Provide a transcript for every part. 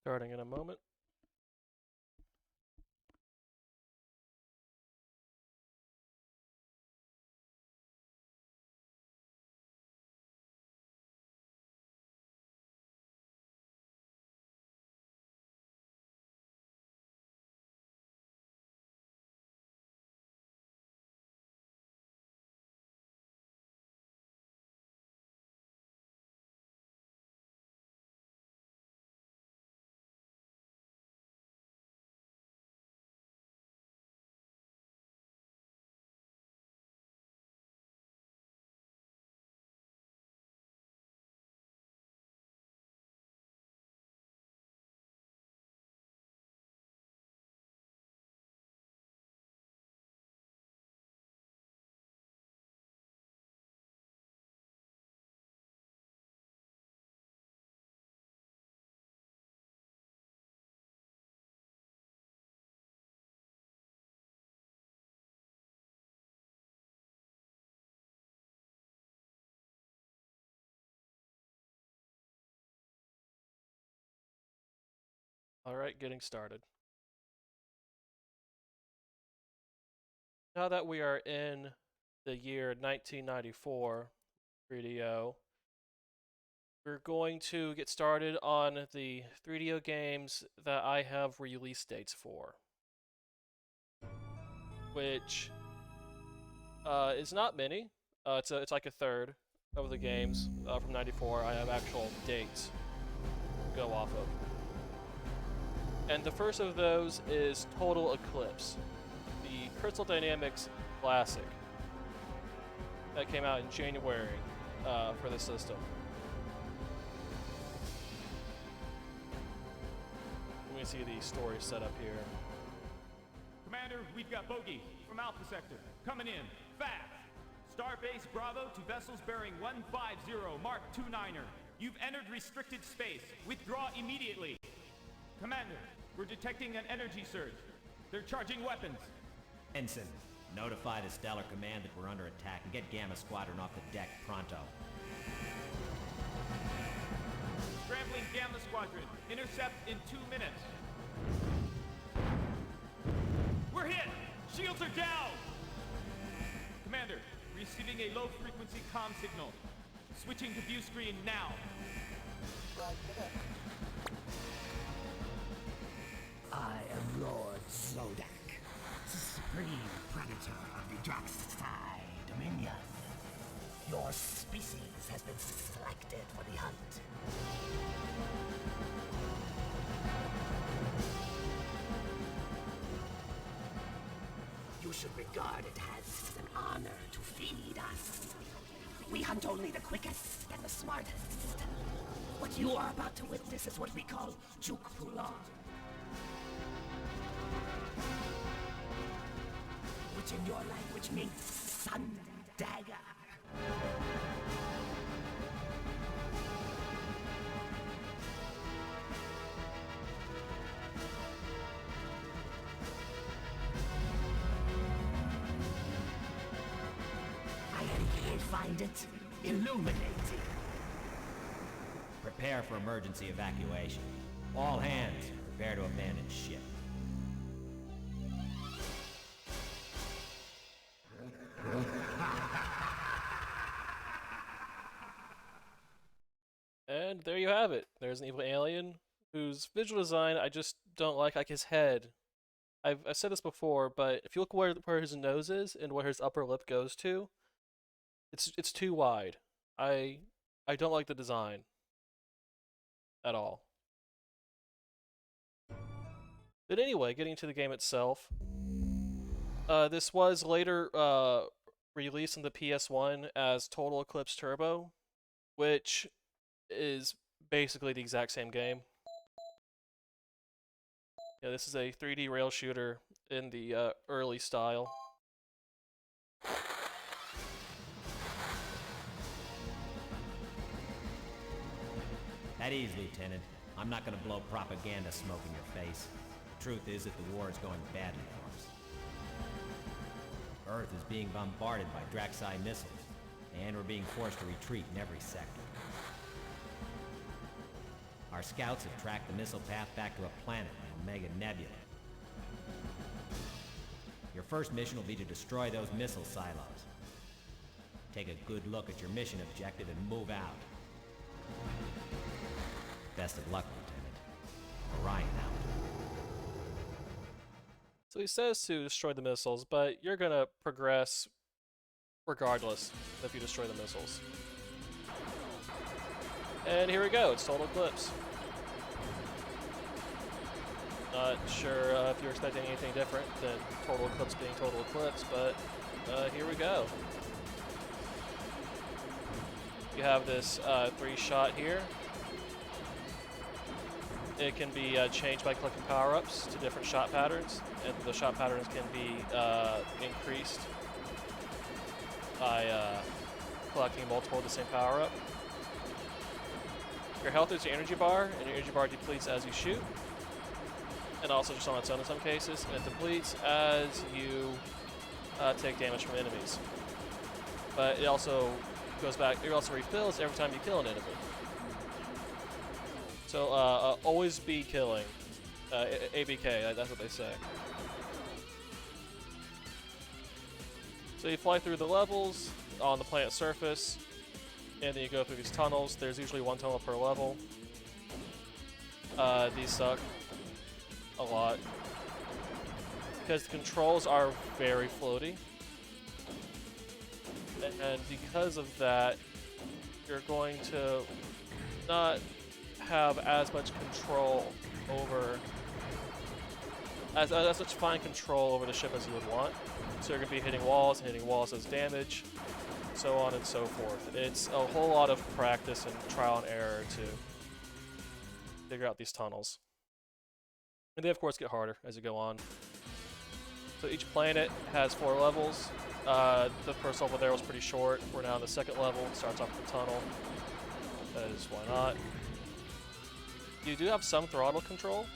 Starting in a moment. Alright, getting started. Now that we are in the year 1994, 3DO, we're going to get started on the 3DO games that I have release dates for. Which is not many. It's like a third of the games from 94 I have actual dates to go off of. And the first of those is Total Eclipse, the Crystal Dynamics classic that came out in January for the system. Let me see the story set up here. Commander, we've got bogey from Alpha Sector. Coming in, fast! Starbase Bravo to vessels bearing 150, Mark 29er. You've entered restricted space. Withdraw immediately. Commander, we're detecting an energy surge. They're charging weapons. Ensign, notify the Stellar Command that we're under attack and get Gamma Squadron off the deck pronto. Scrambling Gamma Squadron. Intercept in 2 minutes. We're hit! Shields are down! Commander, receiving a low-frequency comm signal. Switching to view screen now. I am Lord Zodak, supreme predator of the dark side dominion. Your species has been selected for the hunt. You should regard it as an honor to feed us. We hunt only the quickest and the smartest. What you are about to witness is what we call Juk Pulan, which in your language means sun dagger. I find it illuminating. Prepare for emergency evacuation. All hands, prepare to abandon ship. And there you have it. There's an evil alien whose visual design I just don't like his head. I've said this before, but if you look where his nose is and where his upper lip goes to, it's too wide. I don't like the design at all. But anyway, getting to the game itself, this was later released on the PS1 as Total Eclipse Turbo, which is basically the exact same game. Yeah, this is a 3D rail shooter in the early style. At ease, Lieutenant. I'm not gonna blow propaganda smoke in your face. The truth is that the war is going badly for us. Earth is being bombarded by Draxi missiles, and we're being forced to retreat in every sector. Our scouts have tracked the missile path back to a planet named Mega Nebula. Your first mission will be to destroy those missile silos. Take a good look at your mission objective and move out. Best of luck, Lieutenant. Orion out. So he says to destroy the missiles, but you're gonna progress regardless if you destroy the missiles. And here we go, it's Total Eclipse. Not sure if you're expecting anything different than Total Eclipse being Total Eclipse, but here we go. You have this 3-shot here. It can be changed by clicking power-ups to different shot patterns, and the shot patterns can be increased by collecting multiple of the same power-up. Your health is your energy bar, and your energy bar depletes as you shoot, and also just on its own in some cases, and it depletes as you take damage from enemies. But it also goes back, it also refills every time you kill an enemy. So always be killing. ABK, that's what they say. So you fly through the levels on the planet's surface, and then you go through these tunnels. There's usually 1 tunnel per level. These suck a lot because the controls are very floaty, and because of that, you're going to not have as much control over as much fine control over the ship as you would want. So you're going to be hitting walls, and hitting walls as damage, so on and so forth. It's a whole lot of practice and trial and error to figure out these tunnels. And they of course get harder as you go on. So each planet has 4 levels. The first level there was pretty short. We're now on the second level. It starts off with the tunnel. That is why not. You do have some throttle control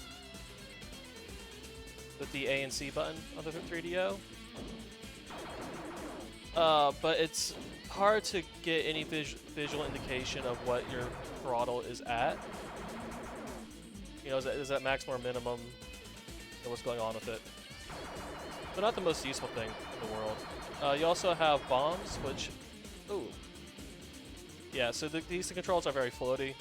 with the A and C button on the 3DO. But it's hard to get any visual indication of what your throttle is at. You know, is that max or minimum? And what's going on with it? But not the most useful thing in the world. You also have bombs, which, ooh, yeah. So these controls are very floaty.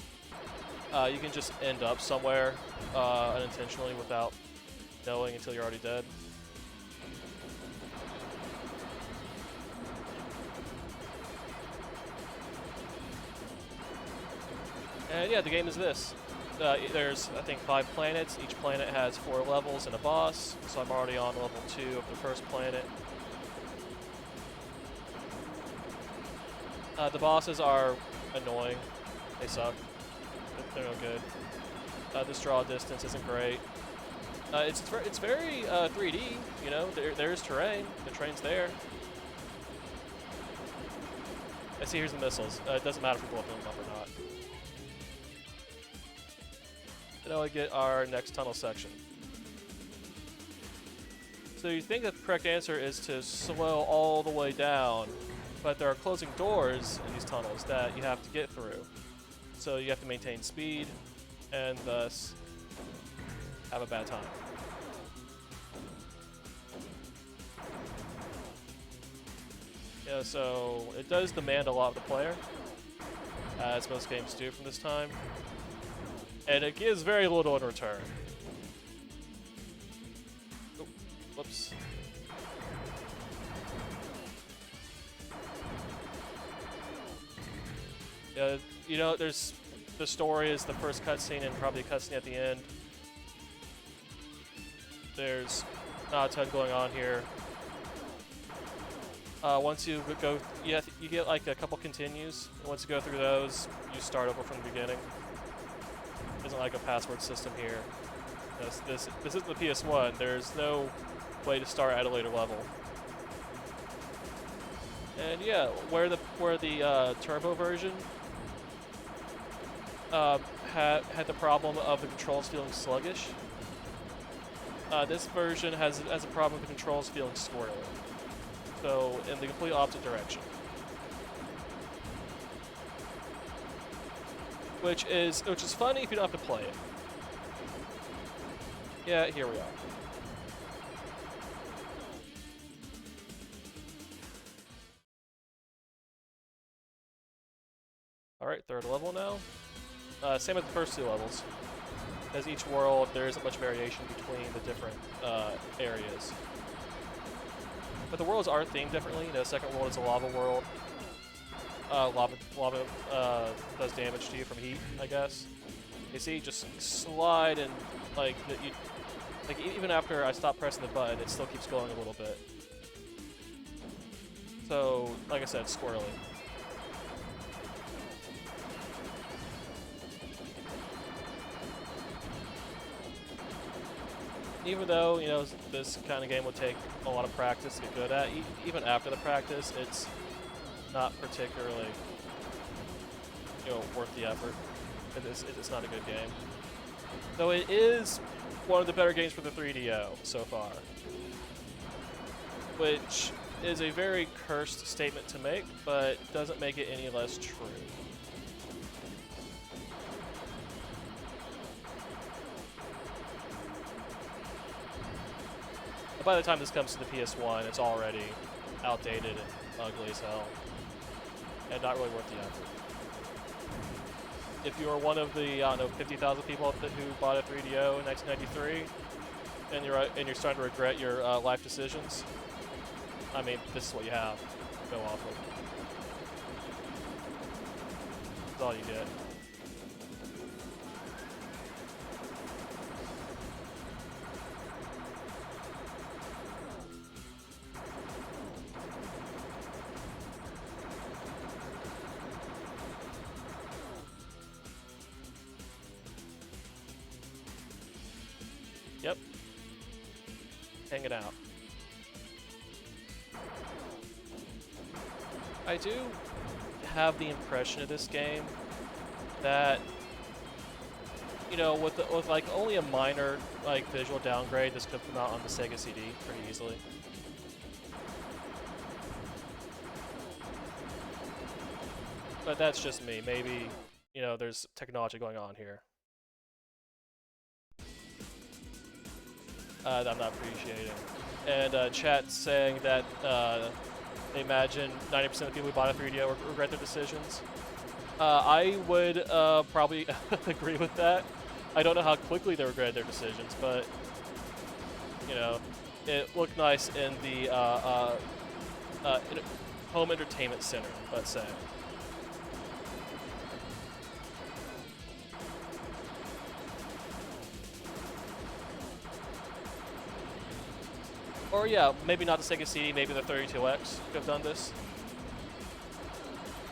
You can just end up somewhere unintentionally without knowing until you're already dead. And yeah, the game is this. There's, I think, 5 planets. Each planet has 4 levels and a boss. So I'm already on level 2 of the first planet. The bosses are annoying. They suck. They're no good. This draw distance isn't great. It's very 3D. You know, there's terrain. The terrain's there. I see. Here's the missiles. It doesn't matter if we blow them up or not. And now we get our next tunnel section. So you think that the correct answer is to slow all the way down, but there are closing doors in these tunnels that you have to get through. So you have to maintain speed, and thus have a bad time. Yeah, so it does demand a lot of the player, as most games do from this time. And it gives very little in return. Oh, whoops. Yeah, you know, there's the story is the first cutscene and probably a cutscene at the end. There's not a ton going on here. Once you go, you get like a couple continues. And once you go through those, you start over from the beginning. Isn't like a password system here. This is the PS1. There's no way to start at a later level. And yeah, where the turbo version had the problem of the controls feeling sluggish, this version has a problem with the controls feeling squirrely. So in the complete opposite direction. which is funny if you don't have to play it. Yeah, here we are. Alright, third level now. Same as the first two levels. As each world, there isn't much variation between the different areas. But the worlds are themed differently. The second world is a lava world. Lava does damage to you from heat, I guess. You see, just slide and like even after I stop pressing the button, it still keeps going a little bit. So, like I said, squirrely. Even though, you know, this kind of game will take a lot of practice to get good at, even after the practice, it's not particularly, you know, worth the effort. It's not a good game. Though it is one of the better games for the 3DO so far. Which is a very cursed statement to make, but doesn't make it any less true. By the time this comes to the PS1, it's already outdated and ugly as hell, and not really worth the effort. If you are one of the, I don't know, 50,000 people who bought a 3DO in 1993, and you're starting to regret your life decisions, I mean, this is what you have to go off of. That's all you get. Yep. Hanging out. I do have the impression of this game that, you know, with like only a minor like visual downgrade, this could come out on the Sega CD pretty easily. But that's just me. Maybe, you know, there's technology going on here that I'm not appreciating. And chat saying that they imagine 90% of the people who bought a 3DO regret their decisions. I would probably agree with that. I don't know how quickly they regretted their decisions, but you know, it looked nice in the home entertainment center, let's say. Or yeah, maybe not the Sega CD, maybe the 32X could have done this.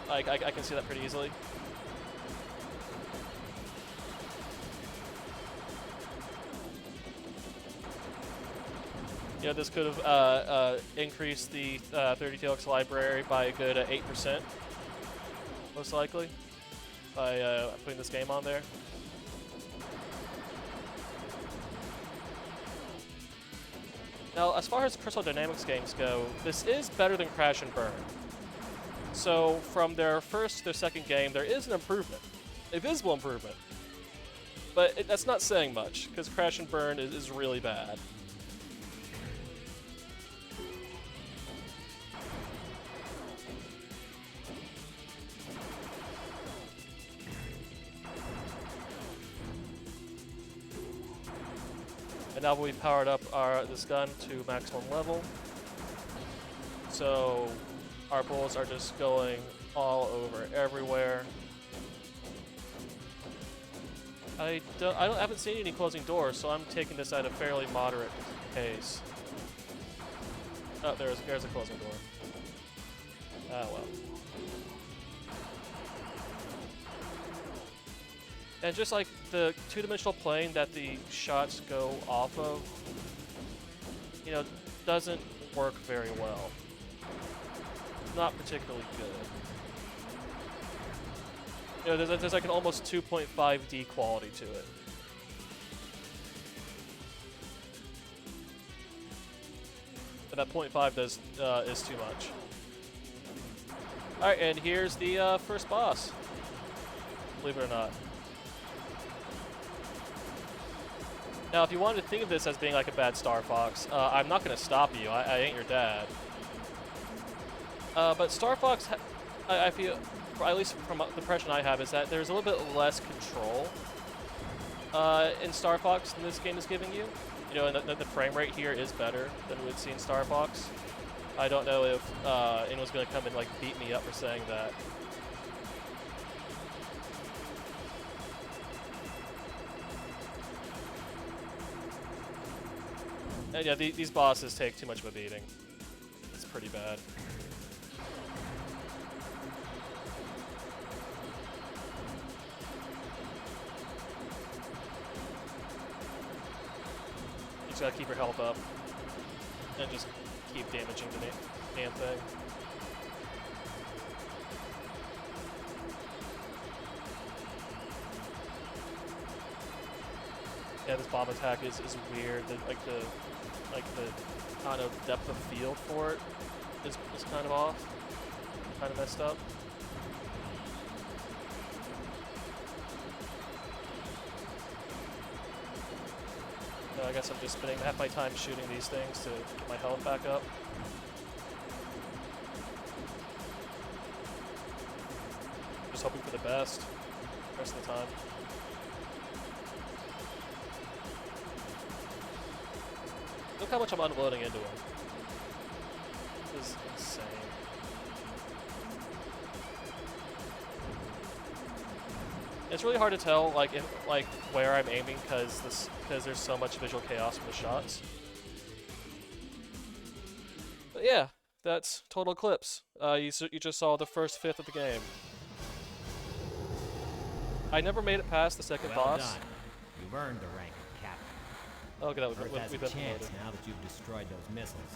Like, I can see that pretty easily. You know, this could have increased the 32X library by a good 8%, most likely, by putting this game on there. Now, as far as Crystal Dynamics games go, this is better than Crash and Burn. So, from their first to their second game, there is an improvement. A visible improvement. But that's not saying much, because Crash and Burn is really bad. And now we've powered up this gun to maximum level. So our bullets are just going all over everywhere. I haven't seen any closing doors, so I'm taking this at a fairly moderate pace. Oh, there's a closing door. Ah, well. And just like the two-dimensional plane that the shots go off of, you know, doesn't work very well. Not particularly good. You know, there's like an almost 2.5D quality to it. And that 0.5 is too much. Alright, and here's the first boss. believe it or not. Now, if you wanted to think of this as being like a bad Star Fox, I'm not going to stop you. I ain't your dad. But Star Fox, I feel, or at least from the impression I have, is that there's a little bit less control in Star Fox than this game is giving you. You know, and the frame rate here is better than we would see in Star Fox. I don't know if anyone's going to come and like beat me up for saying that. And yeah, these bosses take too much of a beating. It's pretty bad. You just gotta keep your health up and just keep damaging the damn thing. Yeah, this bomb attack is weird. The kind of depth of field for it is kind of off, kind of messed up. I guess I'm just spending half my time shooting these things to get my health back up. Just hoping for the best the rest of the time. Look how much I'm unloading into him. This is insane. It's really hard to tell, like where I'm aiming, because there's so much visual chaos from the shots. But yeah, that's total Eclipse. You just saw the first fifth of the game. I never made it past the second Well boss. done. You've earned the rank of captain. Oh, okay, Earth has we've a been chance promoted. now that you've destroyed those missiles.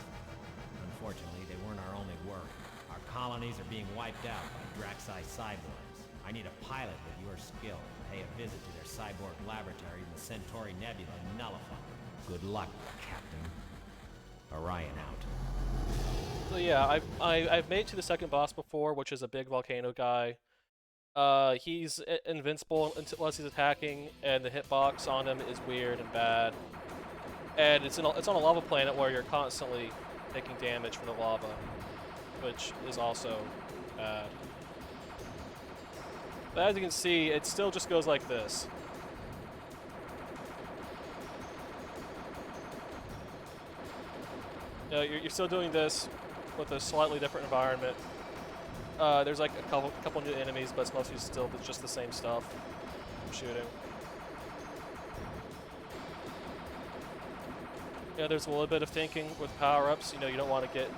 Unfortunately, they weren't our only work. Our colonies are being wiped out by Draxi cyborgs. I need a pilot with your skill to pay a visit to their cyborg laboratory in the Centauri Nebula in Nullify. Good luck, Captain. Orion out. So yeah, I've made it to the second boss before, which is a big volcano guy. He's invincible unless he's attacking, and the hitbox on him is weird and bad. And it's on a lava planet where you're constantly taking damage from the lava, which is also bad. But as you can see, it still just goes like this. You know, you're still doing this with a slightly different environment. There's like a couple new enemies, but it's mostly still just the same stuff. I'm shooting. Yeah, there's a little bit of thinking with power-ups. You know, you don't want to get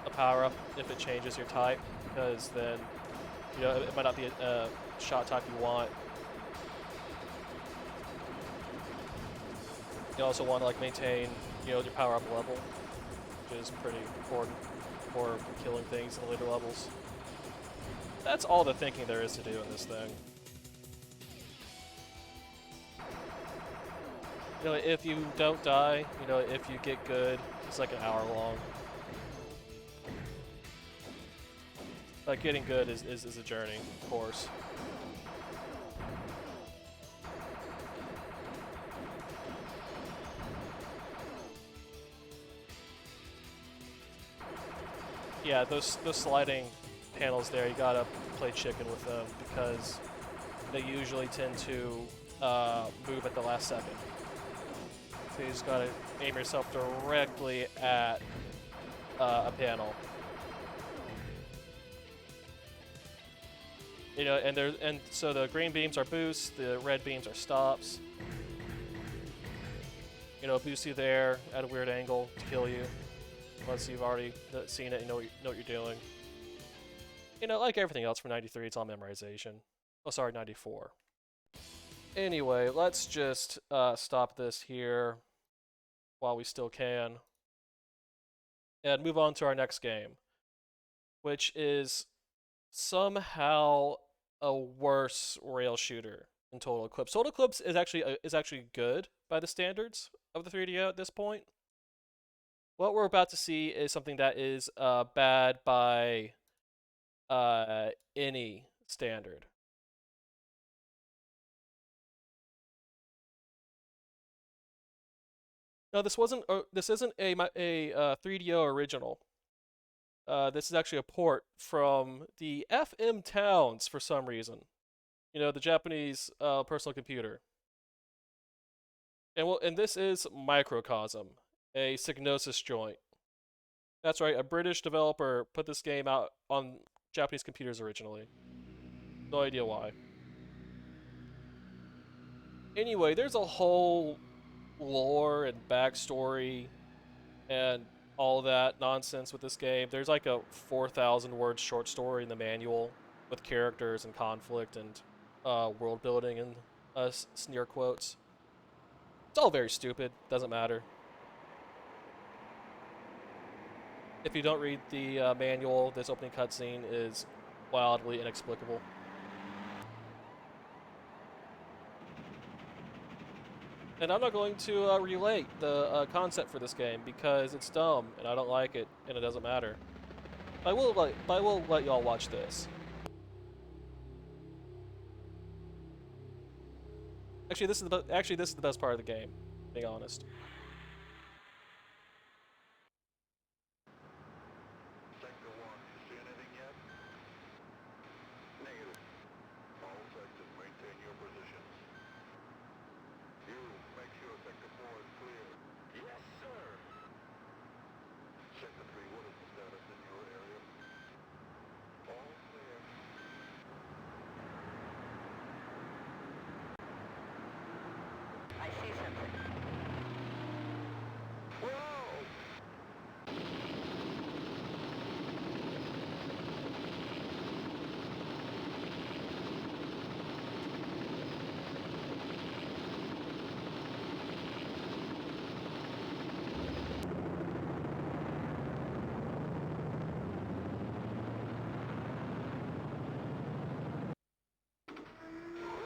a power-up if it changes your type, because then, you know, it might not be a shot type you want. You also want to like maintain, you know, your power-up level, which is pretty important for killing things in the later levels. That's all the thinking there is to do in this thing. You know, if you don't die, you know, if you get good, it's like an hour long. Like, getting good is a journey, of course. Yeah, those sliding panels there, you gotta play chicken with them, because they usually tend to move at the last second. So you just gotta aim yourself directly at a panel. You know, and so the green beams are boosts, the red beams are stops. You know, boost you there at a weird angle to kill you, unless you've already seen it and know what you're doing. You know, like everything else from 93, it's all memorization. Oh, sorry, 94. Anyway, let's just stop this here while we still can, and move on to our next game, which is somehow a worse rail shooter than Total Eclipse. Total Eclipse is actually good by the standards of the 3DO at this point. What we're about to see is something that is bad by any standard. No, this wasn't. This isn't a 3DO original. This is actually a port from the FM Towns for some reason. You know, the Japanese personal computer. And this is Microcosm, a Psygnosis joint. That's right, a British developer put this game out on Japanese computers originally. No idea why. Anyway, there's a whole lore and backstory and all that nonsense with this game. There's like a 4,000 word short story in the manual with characters and conflict and world building and sneer quotes. It's all very stupid. Doesn't matter. If you don't read the manual, this opening cutscene is wildly inexplicable. And I'm not going to relate the concept for this game because it's dumb and I don't like it and it doesn't matter. I will let y'all watch this. Actually, this is the best part of the game, being honest. Sector 1, you see anything yet? Negative. All sectors maintain your positions. You, make sure Sector 4 is clear. Yes, sir. Sector 3, what is the status in your area? All clear. I see something. Whoa!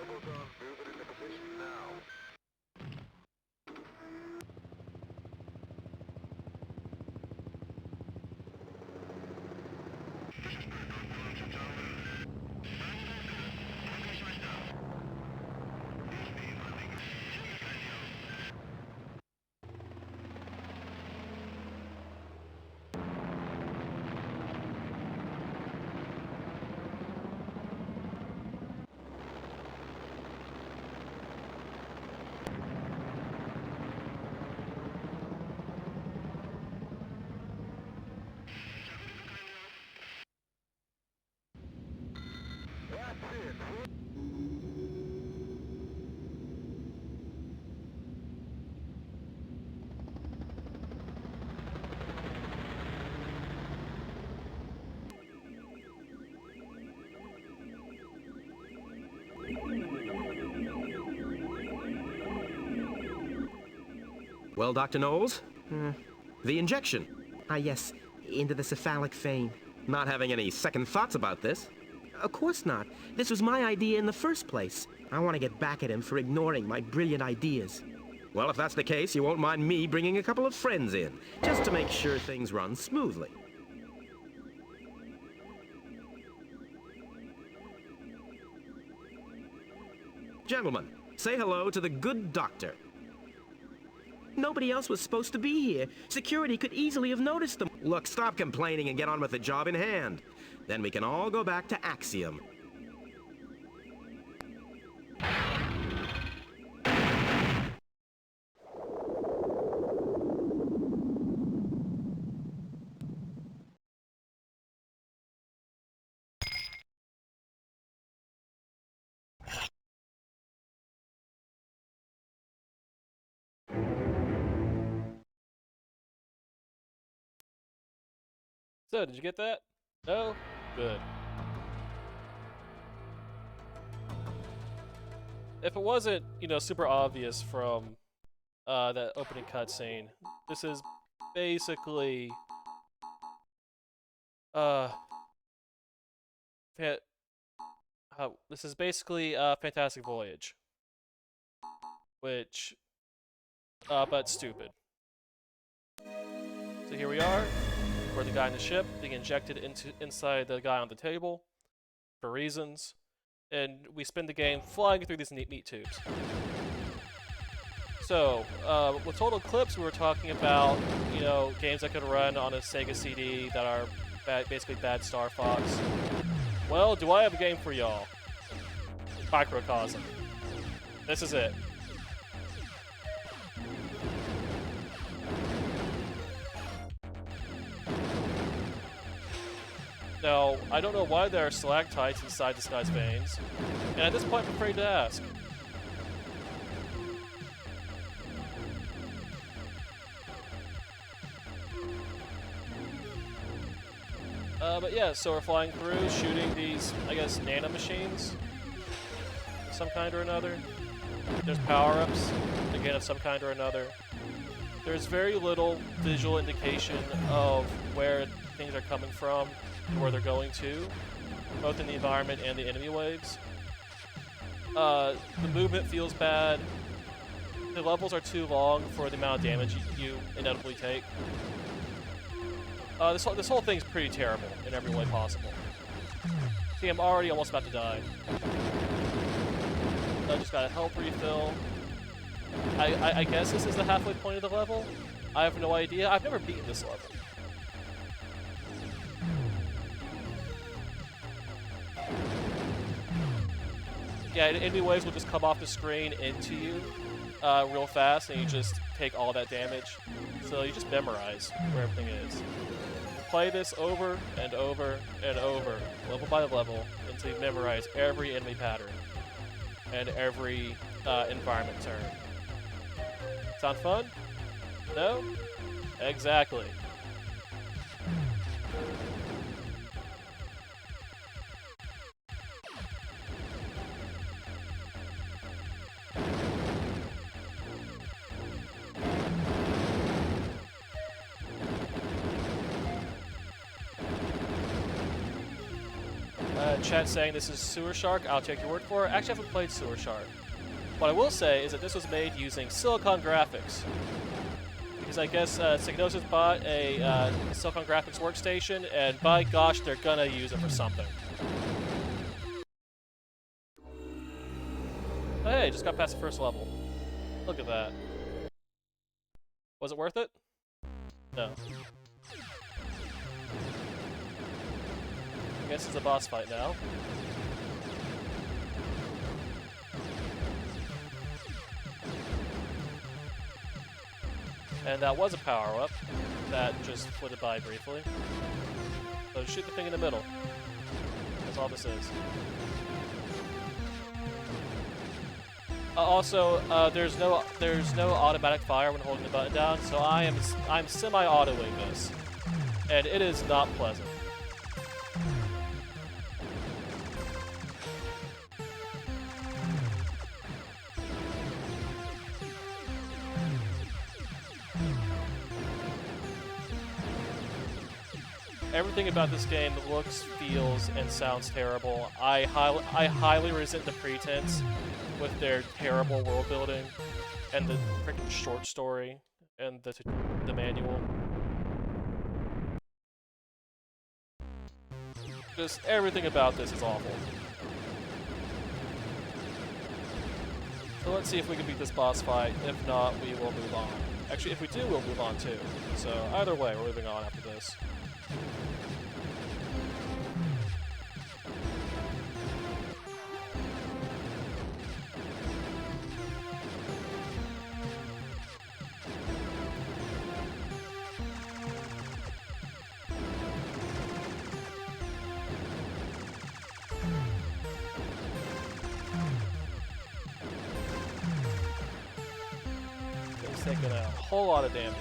Robocoms moving into position now. Well, Dr. Knowles? The injection. Ah, yes, into the cephalic vein. Not having any second thoughts about this? Of course not. This was my idea in the first place. I want to get back at him for ignoring my brilliant ideas. Well, if that's the case, you won't mind me bringing a couple of friends in, just to make sure things run smoothly. Gentlemen, say hello to the good doctor. Nobody else was supposed to be here. Security could easily have noticed them. Look, stop complaining and get on with the job in hand. Then we can all go back to Axiom. So, did you get that? No? Good. If it wasn't, you know, super obvious from that opening cutscene, this is basically this is basically Fantastic Voyage, which but stupid. So here we are. We're the guy in the ship being injected inside the guy on the table for reasons, and we spend the game flying through these neat tubes. So, with Total Eclipse, we were talking about, you know, games that could run on a Sega CD that are basically bad Star Fox. Well, do I have a game for y'all? Microcosm. This is it. Now, I don't know why there are stalactites inside this guy's veins, and at this point I'm afraid to ask. But yeah, so we're flying through, shooting these, I guess, nanomachines of some kind or another. There's power-ups, again, of some kind or another. There's very little visual indication of where things are coming from, where they're going to, both in the environment and the enemy waves. The movement feels bad. The levels are too long for the amount of damage you inevitably take. This whole thing's pretty terrible in every way possible. See, I'm already almost about to die. I just got a health refill. I guess this is the halfway point of the level. I have no idea. I've never beaten this level. Yeah, enemy waves will just come off the screen into you real fast, and you just take all that damage. So you just memorize where everything is. Play this over and over and over, level by level, until you memorize every enemy pattern and every environment turn. Sound fun? No? Exactly. Chat saying this is Sewer Shark. I'll take your word for it. Actually, I haven't played Sewer Shark. What I will say is that this was made using Silicon Graphics. Because I guess Psygnosis bought a Silicon Graphics workstation, and by gosh, they're gonna use it for something. Oh, hey, just got past the first level. Look at that. Was it worth it? No. I guess it's a boss fight now. And that was a power-up that just flitted by briefly. So shoot the thing in the middle. That's all this is. Also, there's no automatic fire when holding the button down, so I'm semi-autoing this, and it is not pleasant. Everything about this game looks, feels, and sounds terrible. I highly resent the pretense with their terrible world building and the freaking short story and the manual. Just everything about this is awful. So let's see if we can beat this boss fight. If not, we will move on. Actually, if we do, we'll move on too. So either way, we're moving on after this. It's taking a whole lot of damage.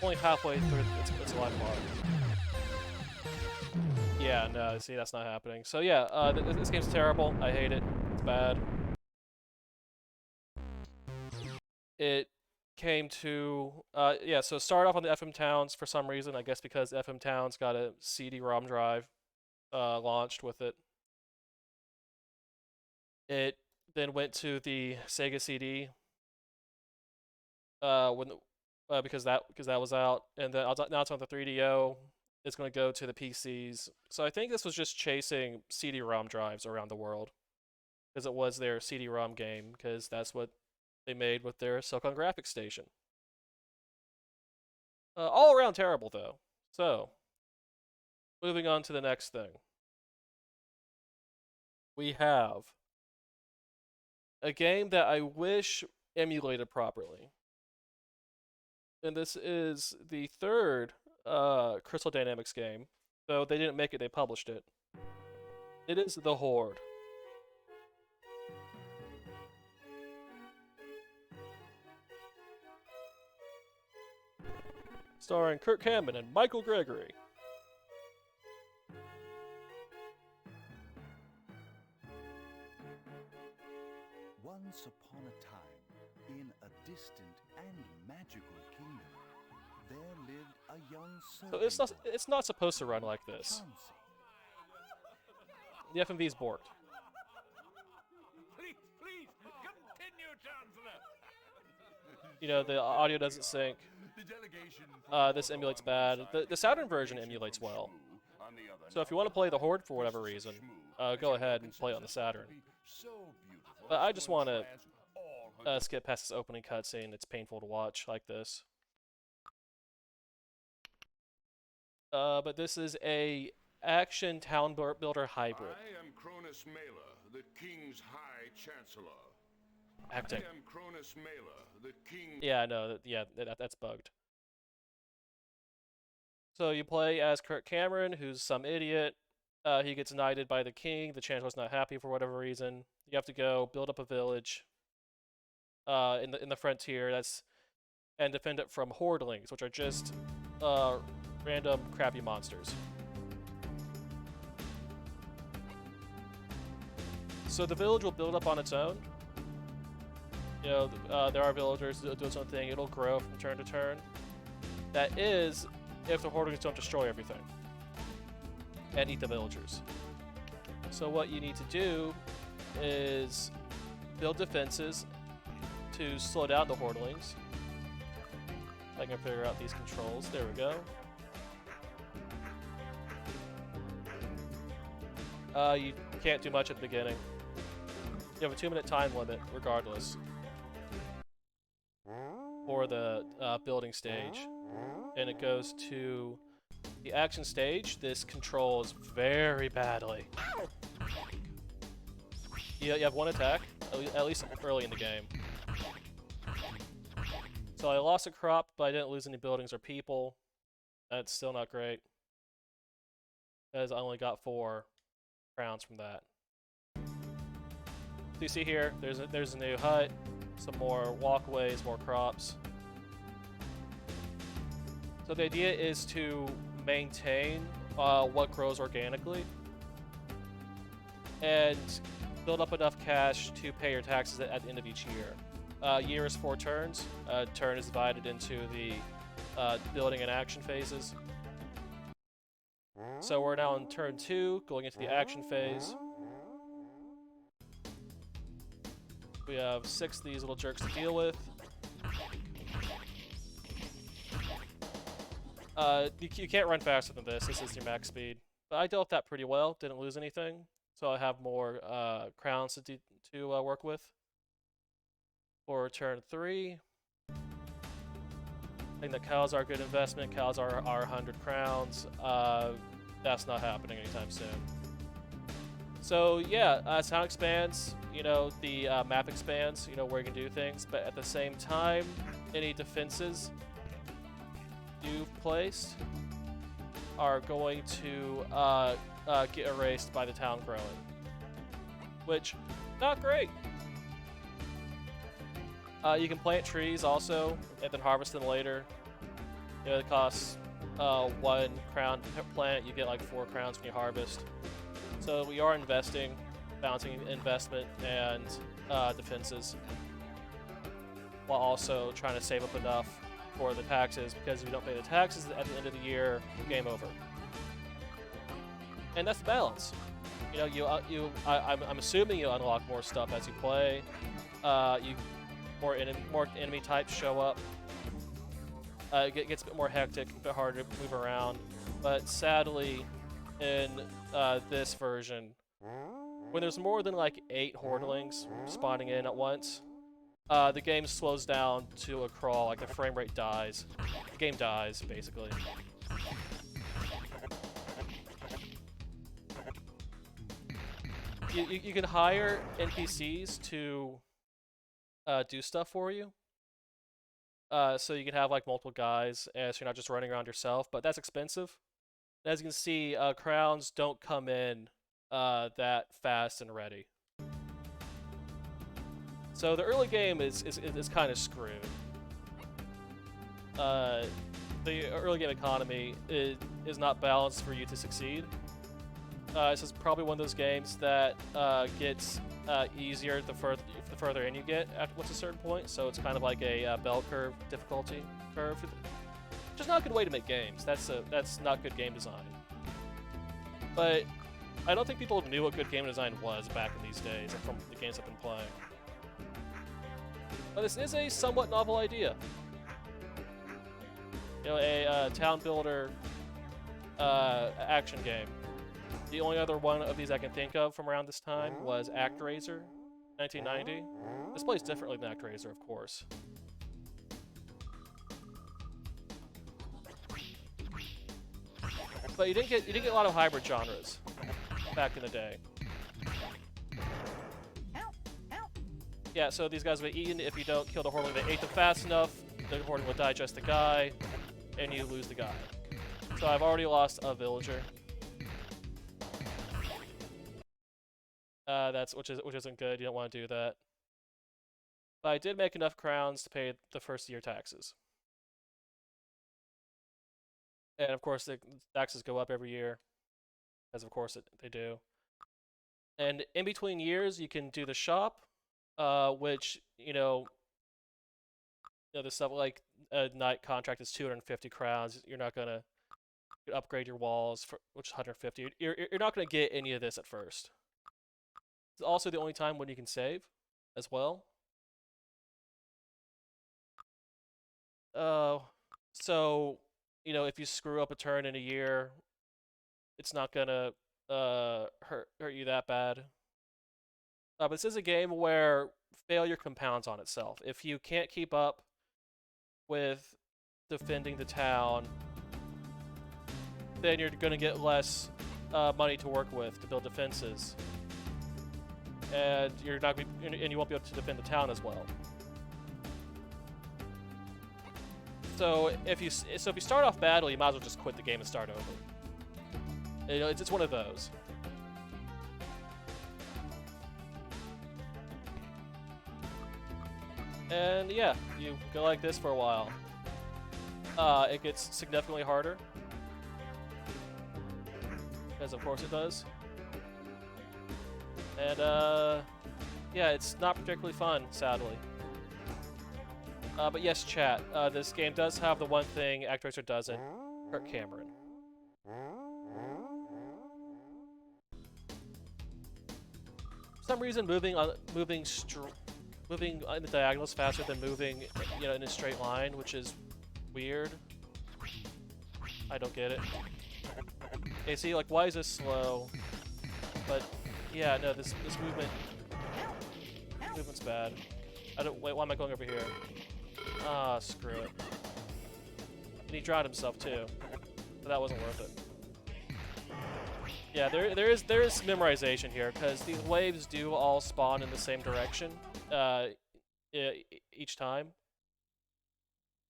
Only halfway through its life mark. Yeah, no, see, that's not happening. So yeah, this game's terrible. I hate it. It's bad. It came to, yeah, so it started off on the FM Towns for some reason, I guess because FM Towns got a CD-ROM drive launched with it. It then went to the Sega CD, when because that was out, and then now it's on the 3DO. It's going to go to the PCs. So I think this was just chasing CD-ROM drives around the world, because it was their CD-ROM game, because that's what they made with their Silicon Graphics Station. All around terrible, though. So, moving on to the next thing. We have a game that I wish emulated properly. And this is the third Crystal Dynamics game. Though they didn't make it, they published it. It is The Horde. Starring Kirk Hammond and Michael Gregory. Once upon a time, in a distant and magical kingdom, there lived a young servant. So it's not supposed to run like this. The FMV is borked. Please, continue, Chancellor. You know, the audio doesn't sync. This emulates bad. The Saturn version emulates well. So if you want to play the Horde for whatever reason, go ahead and play it on the Saturn. But I just want to skip past this opening cutscene. It's painful to watch like this. But this is a action town builder hybrid. I am Cronus Mela, the King's High Chancellor. Acting. I am Cronus Mela, the King. Yeah, no, that's bugged. So you play as Kirk Cameron, who's some idiot. He gets knighted by the king. The chancellor's not happy for whatever reason. You have to go build up a village in the frontier. And defend it from hordelings, which are just random crappy monsters. So the village will build up on its own. You know, there are villagers that do its own thing. It'll grow from turn to turn. That is, if the hordelings don't destroy everything and eat the villagers. So what you need to do is build defenses to slow down the hordelings. I can figure out these controls. There we go. You can't do much at the beginning. You have a 2-minute time limit, regardless, for the building stage. And it goes to the action stage. This controls very badly. You have one attack, at least early in the game. So I lost a crop, but I didn't lose any buildings or people. That's still not great, as I only got 4 crowns from that. So you see here, there's a new hut, some more walkways, more crops. So the idea is to maintain what grows organically and build up enough cash to pay your taxes at the end of each year. Year is 4 turns. A turn is divided into the building and action phases. So we're now in turn 2, going into the action phase. We have 6 of these little jerks to deal with. You can't run faster than this. This is your max speed. But I dealt with that pretty well. Didn't lose anything. So I have more crowns to work with. For turn 3, I think that cows are a good investment. Cows are 100 crowns. That's not happening anytime soon. So yeah, as town expands, you know, the map expands, you know, where you can do things, but at the same time, any defenses you've placed are going to get erased by the town growing, which, not great. You can plant trees also, and then harvest them later. You know, it costs 1 crown per plant. You get like 4 crowns when you harvest. So we are investing, balancing investment and defenses, while also trying to save up enough for the taxes, because if you don't pay the taxes at the end of the year, game over. And that's the balance. You know, I'm assuming you unlock more stuff as you play. more enemy types show up. It gets a bit more hectic, a bit harder to move around. But sadly, in this version, when there's more than like 8 Hordelings spawning in at once, the game slows down to a crawl, like the frame rate dies. The game dies, basically. You can hire NPCs to do stuff for you. So you can have like multiple guys, so you're not just running around yourself, but that's expensive. As you can see, crowns don't come in that fast and ready. So the early game is kind of screwed. The early game economy is not balanced for you to succeed. This is probably one of those games that gets easier the further in you get after a certain point. So it's kind of like a bell curve difficulty curve, which is not a good way to make games. That's not good game design. But I don't think people knew what good game design was back in these days from the games I've been playing. But this is a somewhat novel idea. You know, a town builder action game. The only other one of these I can think of from around this time was ActRaiser, 1990. This plays differently than ActRaiser, of course. But you didn't get a lot of hybrid genres back in the day. Yeah, so these guys will be eaten if you don't kill the Hordeling. They ate them fast enough, the Hordeling will digest the guy, and you lose the guy. So I've already lost a villager. Which isn't good. You don't want to do that. But I did make enough crowns to pay the first year taxes. And of course, the taxes go up every year, as of course they do. And in between years, you can do the shop, which the stuff like a night contract is 250 crowns. You're not gonna upgrade your walls which is 150. You're not gonna get any of this at first. It's also the only time when you can save, as well. So if you screw up a turn in a year, it's not gonna hurt you that bad. But this is a game where failure compounds on itself. If you can't keep up with defending the town, then you're gonna get less money to work with to build defenses, and you won't be able to defend the town as well. So if you start off badly, you might as well just quit the game and start over. It's one of those. And yeah, you go like this for a while. It gets significantly harder, as of course it does. And yeah, it's not particularly fun, sadly. But yes, chat, this game does have the one thing ActRaiser doesn't: hurt Cameron. For some reason, moving in the diagonals faster than moving, in a straight line, which is weird. I don't get it. Okay, see, like, why is this slow? But yeah, no, this movement's bad. Why am I going over here? Ah, screw it. And he drowned himself too, but that wasn't worth it. Yeah, there is memorization here, because these waves do all spawn in the same direction each time.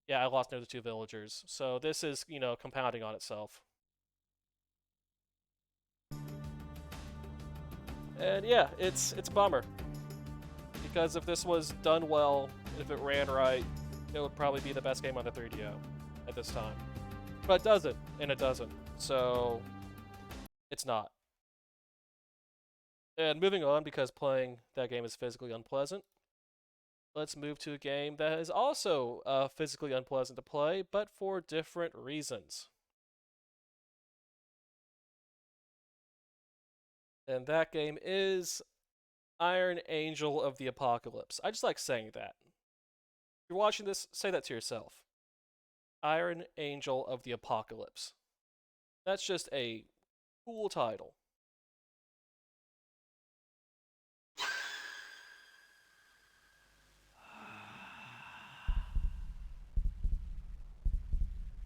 Yeah, I lost another 2 villagers, so this is compounding on itself. And yeah, it's a bummer, because if this was done well, if it ran right, it would probably be the best game on the 3DO at this time. But it doesn't, and it doesn't, so it's not. And moving on, because playing that game is physically unpleasant, let's move to a game that is also physically unpleasant to play, but for different reasons. And that game is Iron Angel of the Apocalypse. I just like saying that. you're watching this, say that to yourself. Iron Angel of the Apocalypse. That's just a cool title.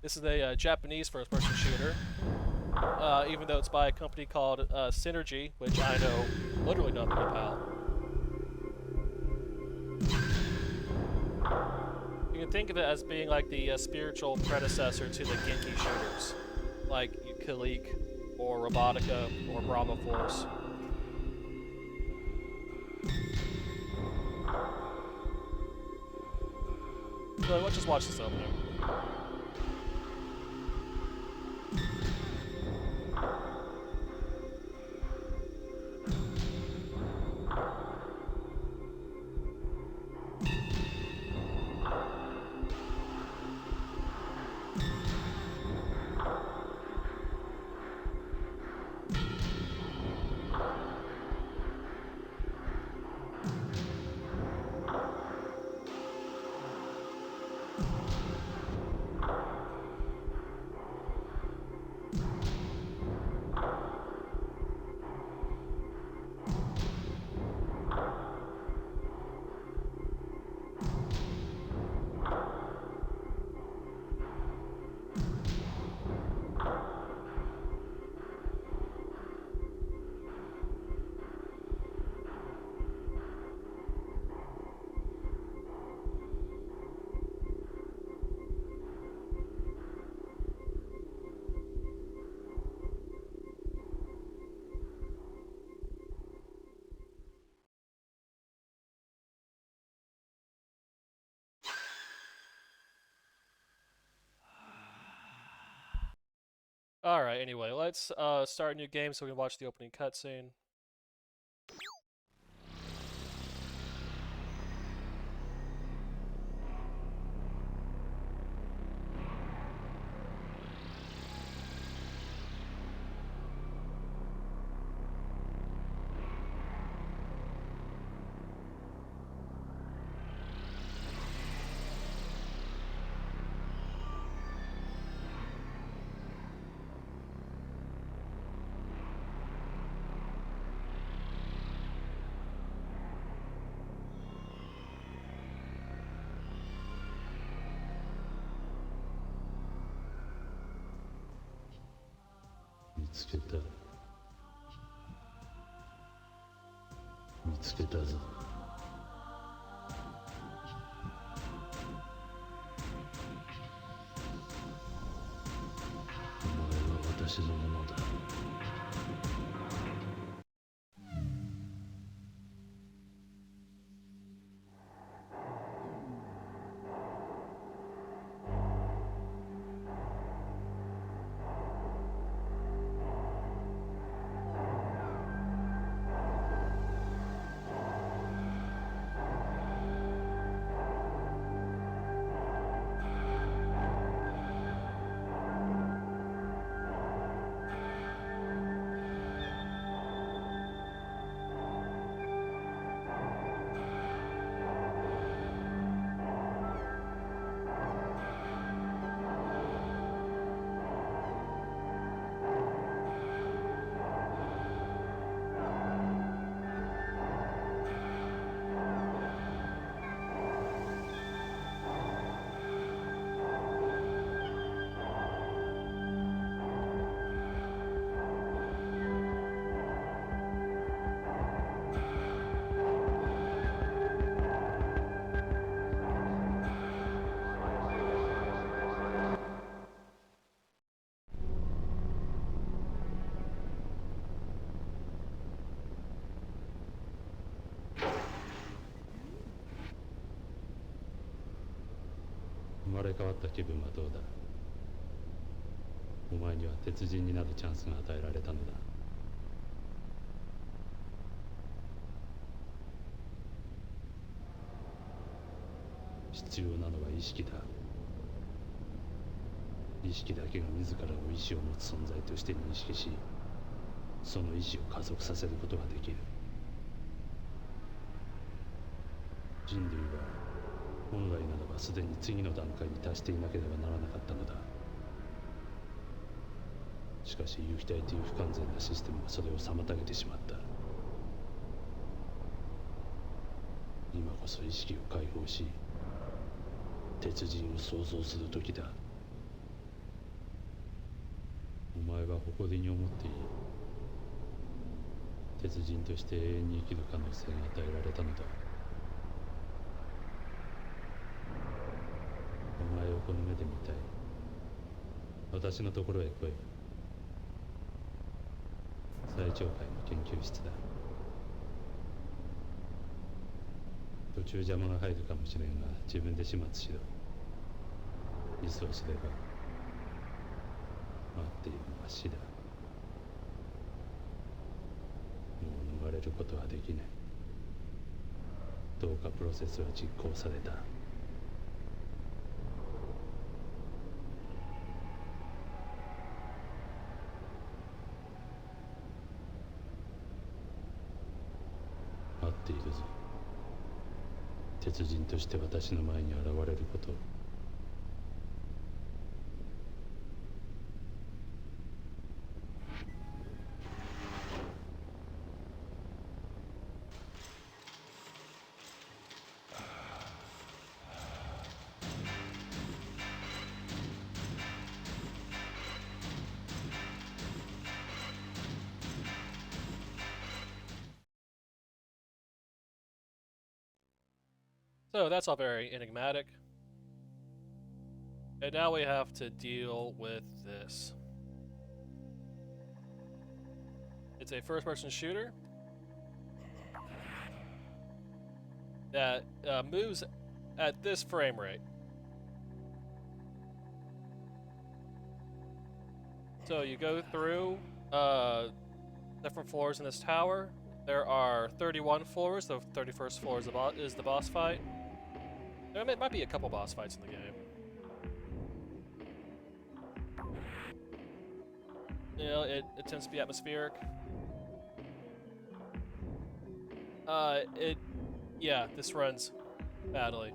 This is a Japanese first-person shooter, even though it's by a company called Synergy, which I know literally nothing about. You can think of it as being like the spiritual predecessor to the Genki shooters, like Kalik, or Robotica, or Brahma Force. So let's just watch this opening. Alright, anyway, let's start a new game so we can watch the opening cutscene. 本来ならばすでに次の段階に達していなければならなかったのだ。しかし有機体という不完全なシステムがそれを妨げてしまった。今こそ意識を解放し、鉄人を創造する時だ。お前は誇りに思っていい。鉄人として永遠に生きる可能性が与えられたのだ。お前をこの目で見たい。私のところへ来い。最長会の研究室だ。途中邪魔が入るかもしれんが自分で始末しろ。ミスをすれば待っているのは死だ。もう逃れることはできない。どうかプロセスは実行された。待っているぞ。鉄人として私の前に現れることを。So that's all very enigmatic. And now we have to deal with this. It's a first-person shooter that moves at this frame rate. So you go through different floors in this tower. There are 31 floors. The 31st floor is the boss fight. There might be a couple boss fights in the game. You know, it tends to be atmospheric. Yeah, this runs badly.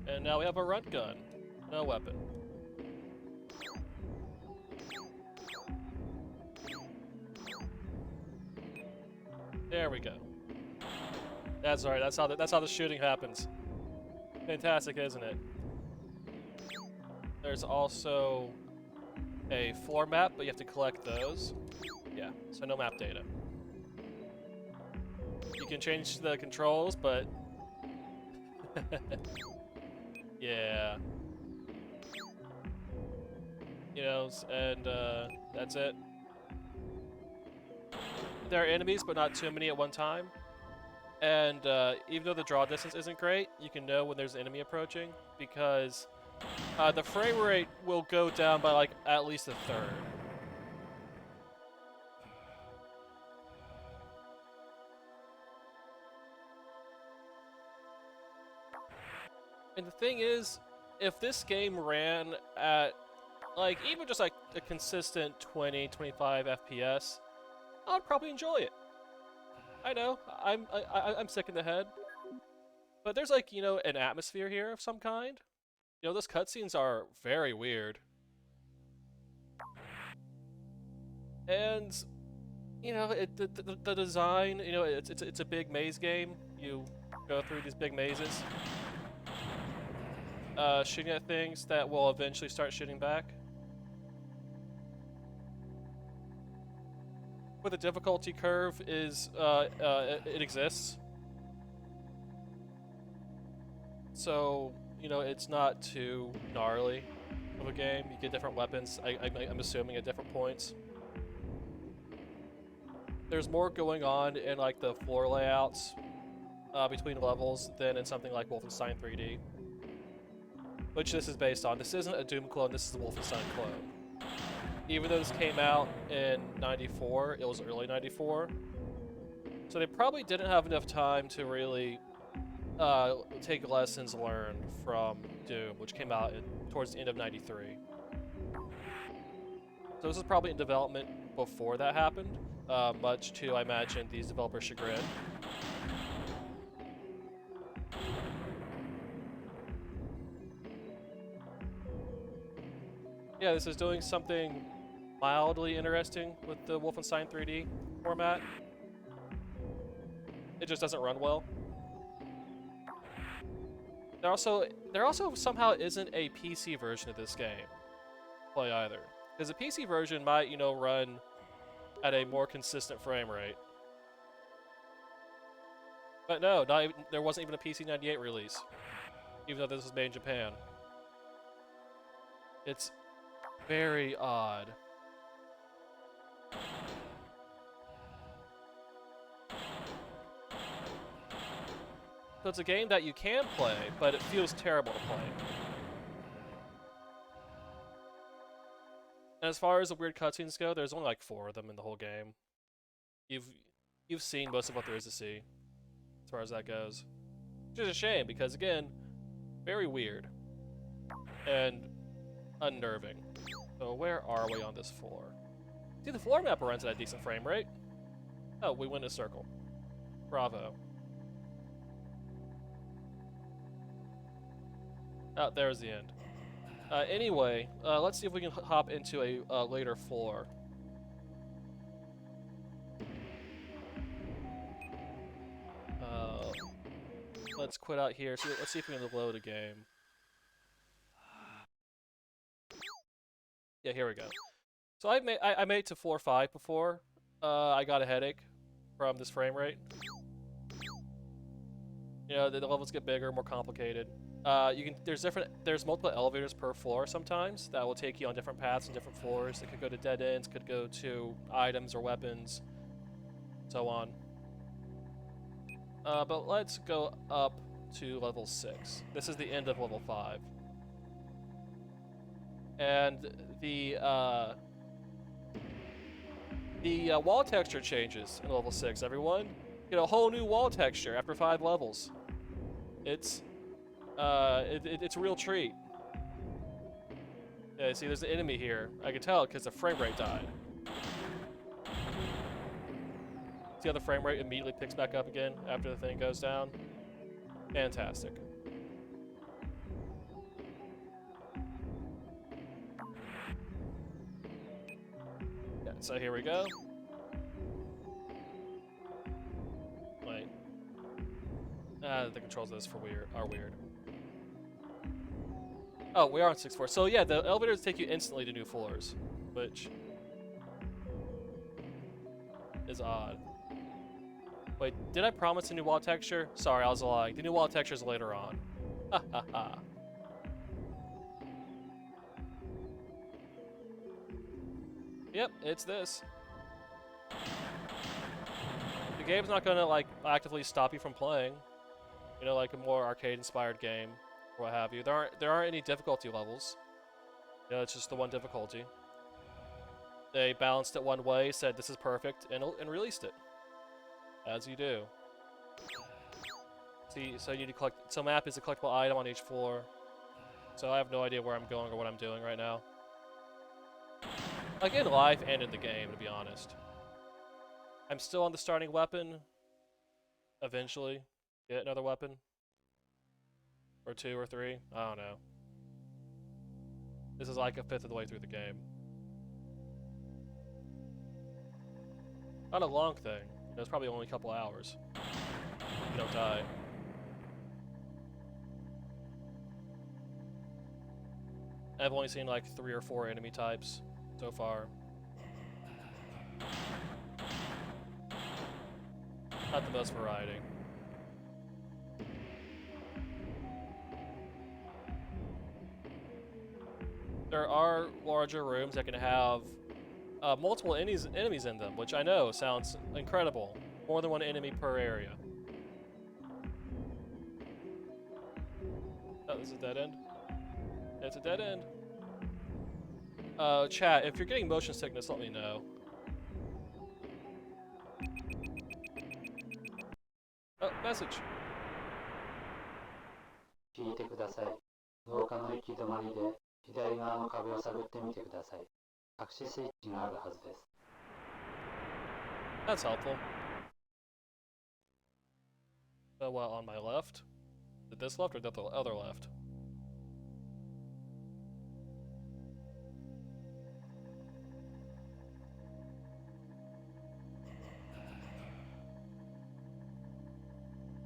And now we have a runt gun, no weapon. There we go. That's right. That's how the shooting happens. Fantastic, isn't it? There's also a floor map, but you have to collect those. Yeah, so no map data. You can change the controls, but yeah. You know, and that's it. There are enemies, but not too many at one time. And even though the draw distance isn't great, you can know when there's an enemy approaching because the frame rate will go down by like at least a third. And the thing is, if this game ran at like even just like a consistent 20, 25 FPS, I'd probably enjoy it. I know, I'm sick in the head. But there's like, you know, an atmosphere here of some kind. You know, those cutscenes are very weird. And, you know, the design, you know, it's a big maze game. You go through these big mazes. Shooting at things that will eventually start shooting back. But the difficulty curve is, it exists. So, you know, it's not too gnarly of a game. You get different weapons, I'm assuming, at different points. There's more going on in, like, the floor layouts between levels than in something like Wolfenstein 3D. Which this is based on. This isn't a Doom clone, this is a Wolfenstein clone. Even though this came out in 94, it was early 94. So they probably didn't have enough time to really take lessons learned from Doom, which came out towards the end of 93. So this is probably in development before that happened, much to, I imagine, these developers' chagrin. Yeah, this is doing something mildly interesting with the Wolfenstein 3D format. It just doesn't run well. There also somehow isn't a PC version of this game play either, because the PC version might, you know, run at a more consistent frame rate. But no, there wasn't even a PC98 release, even though this was made in Japan. It's very odd. So it's a game that you can play, but it feels terrible to play. And as far as the weird cutscenes go, there's only like 4 of them in the whole game. You've seen most of what there is to see, as far as that goes. Which is a shame, because again, very weird. And unnerving. So where are we on this floor? See, the floor map runs at a decent frame rate. Oh, we went in a circle. Bravo. Oh, there's the end. Anyway, let's see if we can hop into a later floor. Let's quit out here. So let's see if we can load a game. Yeah, here we go. So I made it to floor 5 before. I got a headache from this frame rate. You know, the levels get bigger, more complicated. There's multiple elevators per floor sometimes that will take you on different paths and different floors. It could go to dead ends, could go to items or weapons, so on. But let's go up to level 6. This is the end of level 5. And the wall texture changes in level 6, everyone. You get a whole new wall texture after 5 levels. It's a real treat. Yeah, see, there's an enemy here. I can tell because the frame rate died. See how the frame rate immediately picks back up again after the thing goes down? Fantastic. Yeah, so here we go. Wait. The controls of this are weird. Oh, we are on 6th floor. So yeah, the elevators take you instantly to new floors, which is odd. Wait, did I promise a new wall texture? Sorry, I was lying. The new wall texture is later on. Ha ha ha. Yep, it's this. The game's not gonna like actively stop you from playing. You know, like a more arcade-inspired game, or what have you. There aren't any difficulty levels. You know, it's just the one difficulty. They balanced it one way, said this is perfect, and released it. As you do. See, so you need to collect. So map is a collectible item on each floor. So I have no idea where I'm going or what I'm doing right now. Like in life and in the game, to be honest. I'm still on the starting weapon. Eventually, get another weapon. Or 2 or 3. I don't know. This is like a 5th of the way through the game. Not a long thing. It's probably only a couple hours. You don't die. I've only seen like 3 or 4 enemy types so far. Not the most variety. There are larger rooms that can have multiple enemies in them, which I know sounds incredible. More than one enemy per area. Oh, this is a dead end? It's a dead end. Chat, if you're getting motion sickness, let me know. Oh, message. 聞いてください。廊下の行き止まりで左側の壁を探ってみてください。隠しスイッチがあるはずです。 That's helpful. So, well, on my left? Did this left or the other left?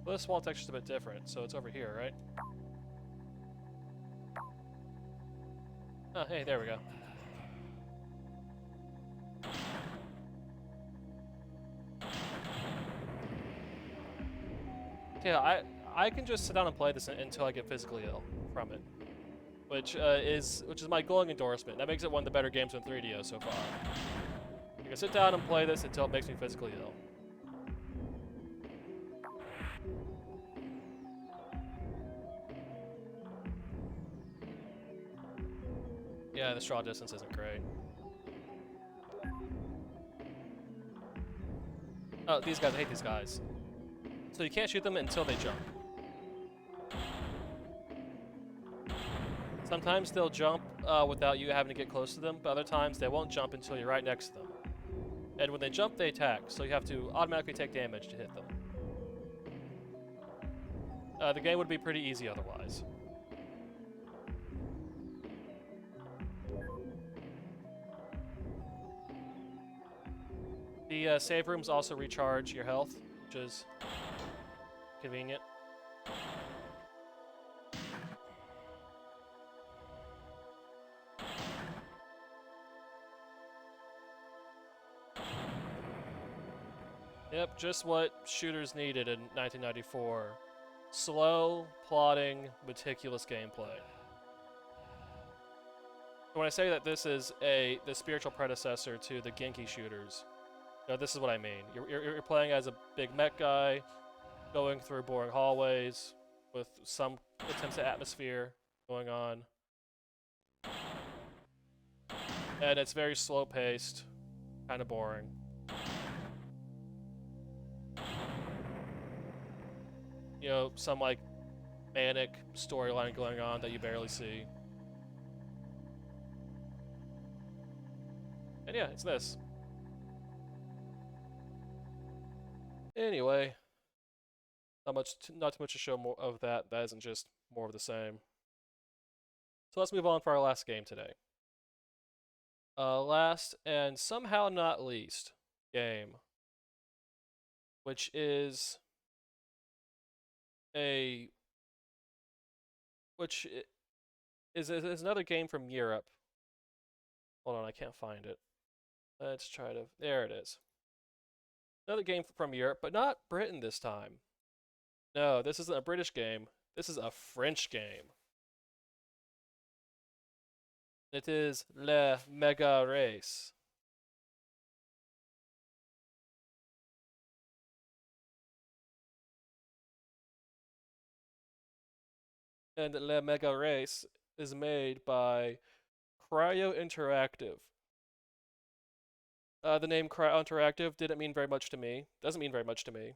Well, this wall texture's a bit different, so it's over here, right? Oh, hey, there we go. Yeah, I can just sit down and play this until I get physically ill from it, which is my glowing endorsement. That makes it one of the better games on 3DO so far. I can sit down and play this until it makes me physically ill. Yeah, the straw distance isn't great. Oh, these guys, I hate these guys. So you can't shoot them until they jump. Sometimes they'll jump without you having to get close to them, but other times they won't jump until you're right next to them. And when they jump, they attack, so you have to automatically take damage to hit them. The game would be pretty easy otherwise. The save rooms also recharge your health, which is convenient. Yep, just what shooters needed in 1994. Slow, plodding, meticulous gameplay. When I say that this is the spiritual predecessor to the Genki shooters, you know, this is what I mean. You're playing as a big mech guy, going through boring hallways with some attempts at atmosphere going on. And it's very slow-paced, kind of boring. You know, some like manic storyline going on that you barely see. And yeah, it's this. Anyway, not too much to show more of that. That isn't just more of the same. So let's move on for our last game today. Last and somehow not least game, which is another game from Europe. Hold on, I can't find it. Let's try to. There it is. Another game from Europe, but not Britain this time. No, this isn't a British game. This is a French game. It is Le MegaRace. And Le MegaRace is made by Cryo Interactive. The name Cryo Interactive didn't mean very much to me. Doesn't mean very much to me.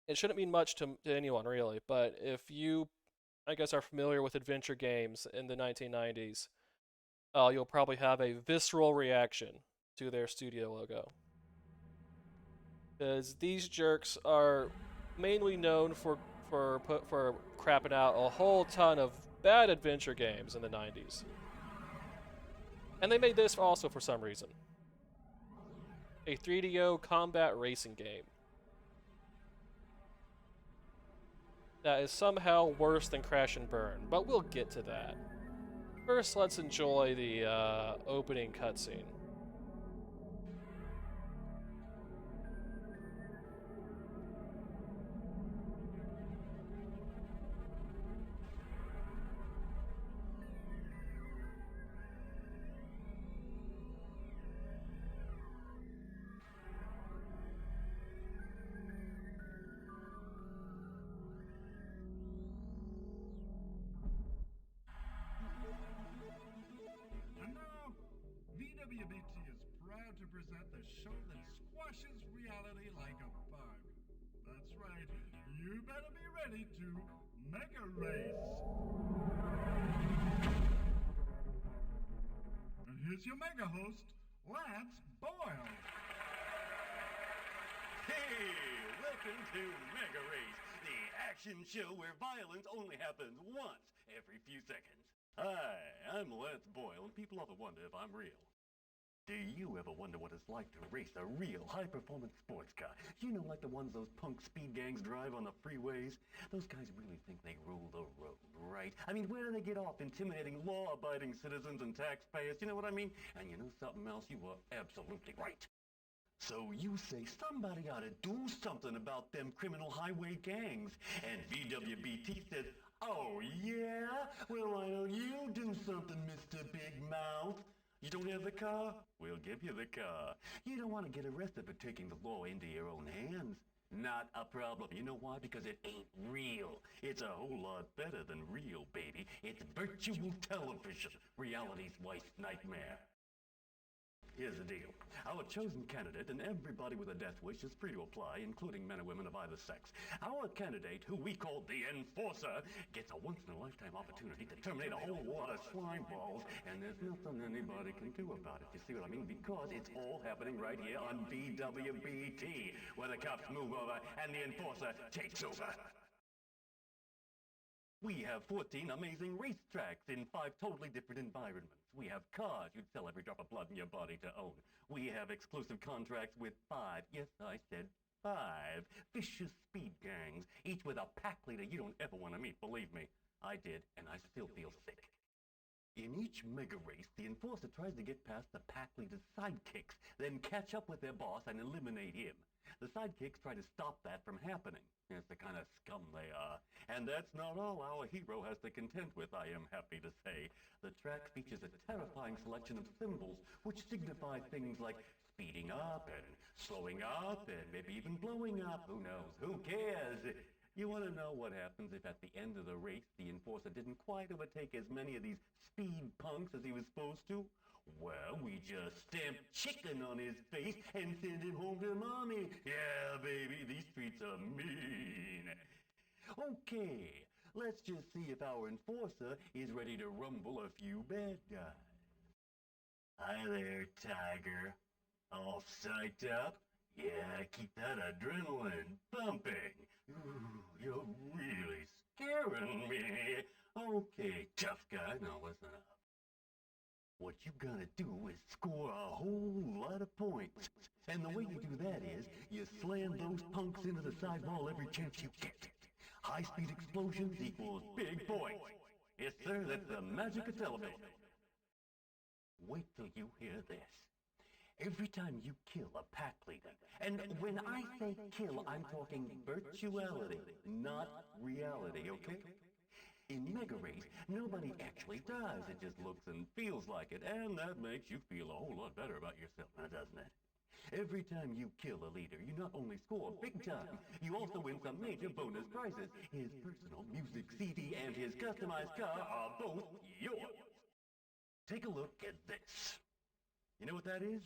It shouldn't mean much to anyone, really, but if you, I guess, are familiar with adventure games in the 1990s, you'll probably have a visceral reaction to their studio logo. Because these jerks are mainly known for crapping out a whole ton of bad adventure games in the 90s. And they made this also for some reason. A 3DO combat racing game that is somehow worse than Crash and Burn, but we'll get to that. First, let's enjoy the opening cutscene. And now, VWBT is proud to present the show that squashes reality like a bug. That's right, you better be ready to MegaRace. And here's your mega host, Lance Boyle. Hey, welcome to MegaRace, the action show where violence only happens once every few seconds. Hi, I'm Lance Boyle, and people often wonder if I'm real. Do you ever wonder what it's like to race a real high-performance sports car? You know, like the ones those punk speed gangs drive on the freeways? Those guys really think they rule the road, right? I mean, where do they get off intimidating law-abiding citizens and taxpayers? You know what I mean? And you know something else? You were absolutely right. So you say somebody ought to do something about them criminal highway gangs. And VWBT says, oh yeah? Well, why don't you do something, Mr. Big Mouth? You don't have the car? We'll give you the car. You don't want to get arrested for taking the law into your own hands. Not a problem. You know why? Because it ain't real. It's a whole lot better than real, baby. It's virtual television. Reality's worst nightmare. Here's the deal. Our chosen candidate and everybody with a death wish is free to apply, including men and women of either sex. Our candidate, who we call the Enforcer, gets a once-in-a-lifetime opportunity to terminate a whole lot of slime balls, and there's nothing anybody can do about it. You see what I mean? Because it's all happening right here on VWBT, where the cops move over and the Enforcer takes over. We have 14 amazing racetracks in 5 totally different environments. We have cars you'd sell every drop of blood in your body to own. We have exclusive contracts with 5, yes, I said 5, vicious speed gangs, each with a pack leader you don't ever want to meet, believe me. I did, and I still feel sick. In each mega race, the Enforcer tries to get past the pack leader's sidekicks, then catch up with their boss and eliminate him. The sidekicks try to stop that from happening. It's the kind of scum they are. And that's not all our hero has to contend with, I am happy to say. The track features a terrifying selection of symbols, which signify things like speeding up and slowing up and maybe even blowing up. Who knows? Who cares? You want to know what happens if at the end of the race, the Enforcer didn't quite overtake as many of these speed punks as he was supposed to? Well, we just stamp chicken on his face and send him home to mommy. Yeah, baby, these streets are mean. Okay, let's just see if our Enforcer is ready to rumble a few bad guys. Hi there, Tiger. All psyched up? Yeah, keep that adrenaline pumping. Ooh, you're really scaring me. Okay, tough guy, now listen up. What you gotta do is score a whole lot of points. And the way you do that is, you slam those punks into the sidewall every chance you get. High-speed explosions equals big points. Yes, sir, that's the magic of television. Wait till you hear this. Every time you kill a pack leader, and when I say kill, I'm talking virtuality, not reality, okay? In MegaRace, nobody actually dies. It just looks and feels like it, and that makes you feel a whole lot better about yourself, now doesn't it? Every time you kill a leader, you not only score big time, you also win some major bonus prizes. His personal music CD and his customized car are both yours. Take a look at this. You know what that is?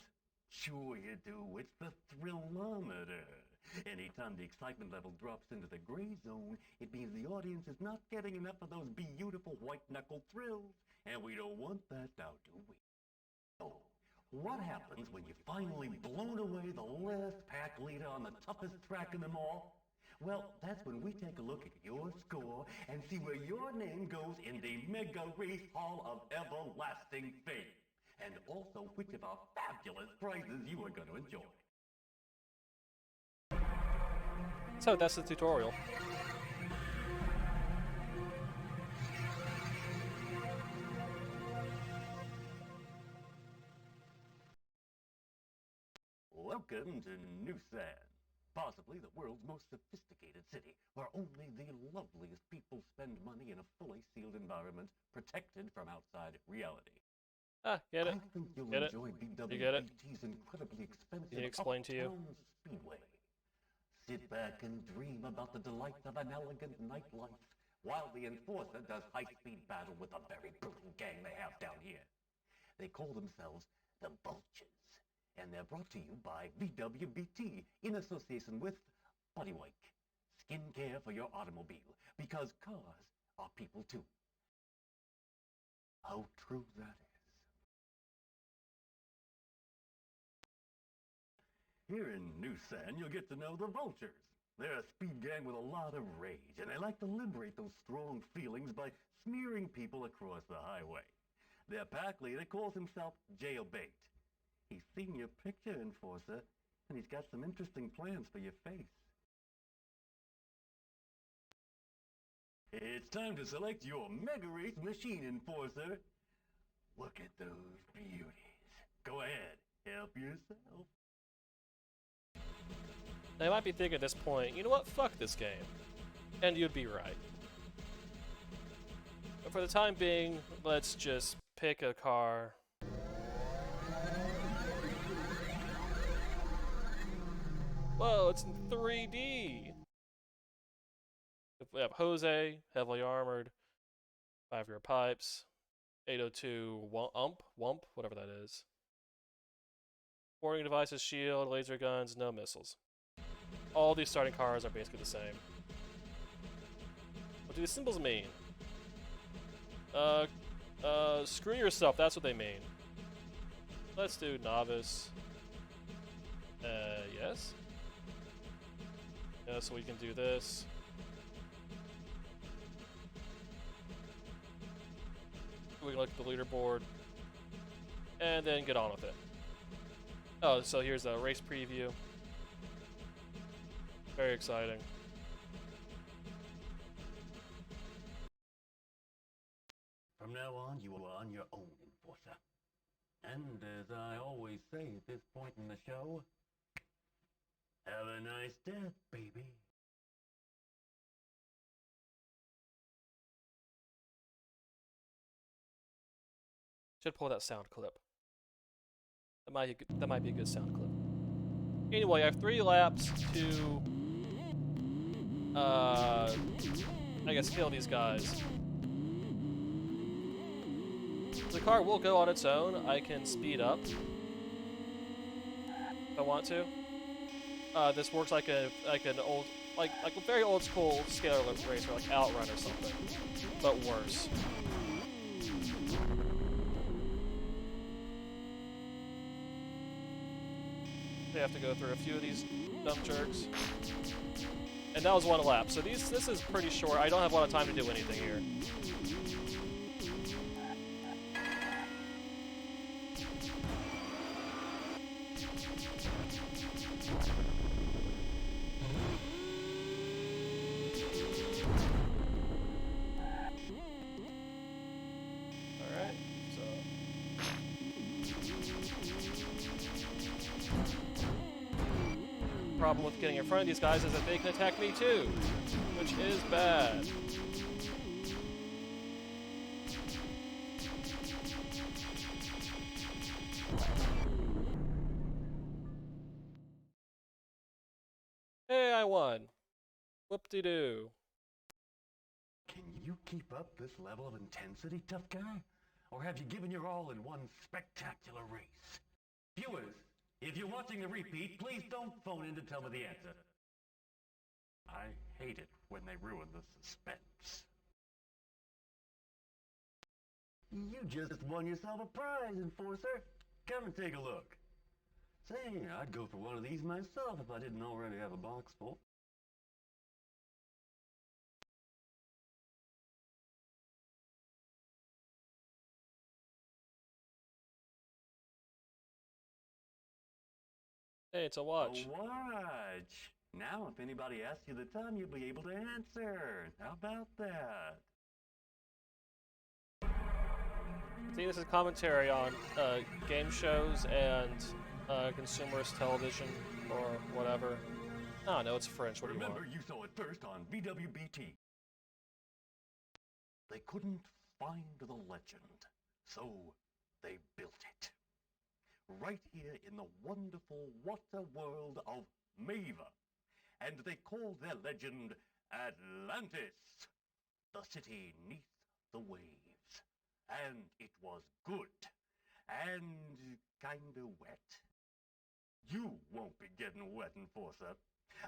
Sure you do. It's the Thrillometer. Anytime the excitement level drops into the gray zone, it means the audience is not getting enough of those beautiful white-knuckle thrills. And we don't want that now, do we? So, what happens when you've finally blown away the last pack leader on the toughest track in them all? Well, that's when we take a look at your score and see where your name goes in the MegaRace Hall of Everlasting Fame. And also which of our fabulous prizes you are going to enjoy. So that's the tutorial. Welcome to New Sand, possibly the world's most sophisticated city, where only the loveliest people spend money in a fully sealed environment, protected from outside reality. Ah, get it. I think you'll Get it. enjoy You get it. BWBT's incredibly expensive He explained to you. Uptown Speedway. Sit back and dream about the delights of an elegant nightlife, while the Enforcer does high-speed battle with a very brutal gang they have down here. They call themselves the Vultures, and they're brought to you by VWBT in association with Bodywick, skincare for your automobile, because cars are people too. How true that is. Here in New Sand, you'll get to know the Vultures. They're a speed gang with a lot of rage, and they like to liberate those strong feelings by smearing people across the highway. Their pack leader calls himself Jailbait. He's seen your picture, Enforcer, and he's got some interesting plans for your face. It's time to select your MegaRace machine, Enforcer. Look at those beauties. Go ahead, help yourself. Now, you might be thinking at this point, you know what, fuck this game. And you'd be right. But for the time being, let's just pick a car. Whoa, it's in 3D! We have Jose, heavily armored, 5-year pipes, 802 Wump, whatever that is. Boarding devices, shield, laser guns, no missiles. All these starting cars are basically the same. What do these symbols mean? Screw yourself, that's what they mean. Let's do novice. Yes? Yeah, so we can do this. We can look at the leaderboard. And then get on with it. Oh, so here's a race preview. Very exciting. From now on, you are on your own, Enforcer. And as I always say at this point in the show, have a nice death, baby. Should pull that sound clip. That might be a good sound clip. Anyway, I have 3 laps to, I guess, kill these guys. The car will go on its own. I can speed up if I want to. This works like an old, like a very old school scalar racer, like Outrun or something, but worse. They have to go through a few of these dumb jerks. And that was 1 lap, so this is pretty short. I don't have a lot of time to do anything here. Alright, so... problem with getting in front of these guys is that they can attack me too, which is bad. Hey, I won. Whoop-de-doo. Can you keep up this level of intensity, tough guy? Or have you given your all in one spectacular race? Viewers, if you're watching the repeat, please don't phone in to tell me the answer. I hate it when they ruin the suspense. You just won yourself a prize, Enforcer. Come and take a look. Say, I'd go for one of these myself if I didn't already have a box full. Hey, it's a watch. A watch! Now, if anybody asks you the time, you'll be able to answer. How about that? I think this is commentary on game shows and consumerist television or whatever. I don't know, it's French. What do you want? Remember, you saw it first on VWBT. They couldn't find the legend, so they built it. Right here in the wonderful water world of Mava. And they called their legend Atlantis, the city 'neath the waves. And it was good, and kinda wet. You won't be getting wet, Enforcer.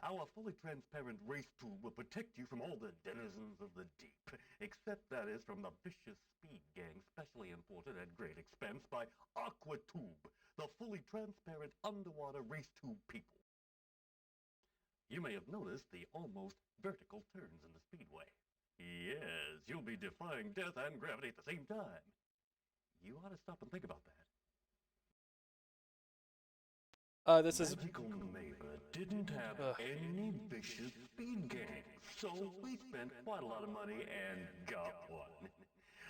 Our fully transparent race tube will protect you from all the denizens of the deep, except that is from the vicious speed gang specially imported at great expense by Aquatube, the fully transparent underwater race tube people. You may have noticed the almost vertical turns in the speedway. Yes, you'll be defying death and gravity at the same time. You ought to stop and think about that. This is... Magical Neighbor didn't have any vicious speed gangs, so we spent quite a lot of money and got one.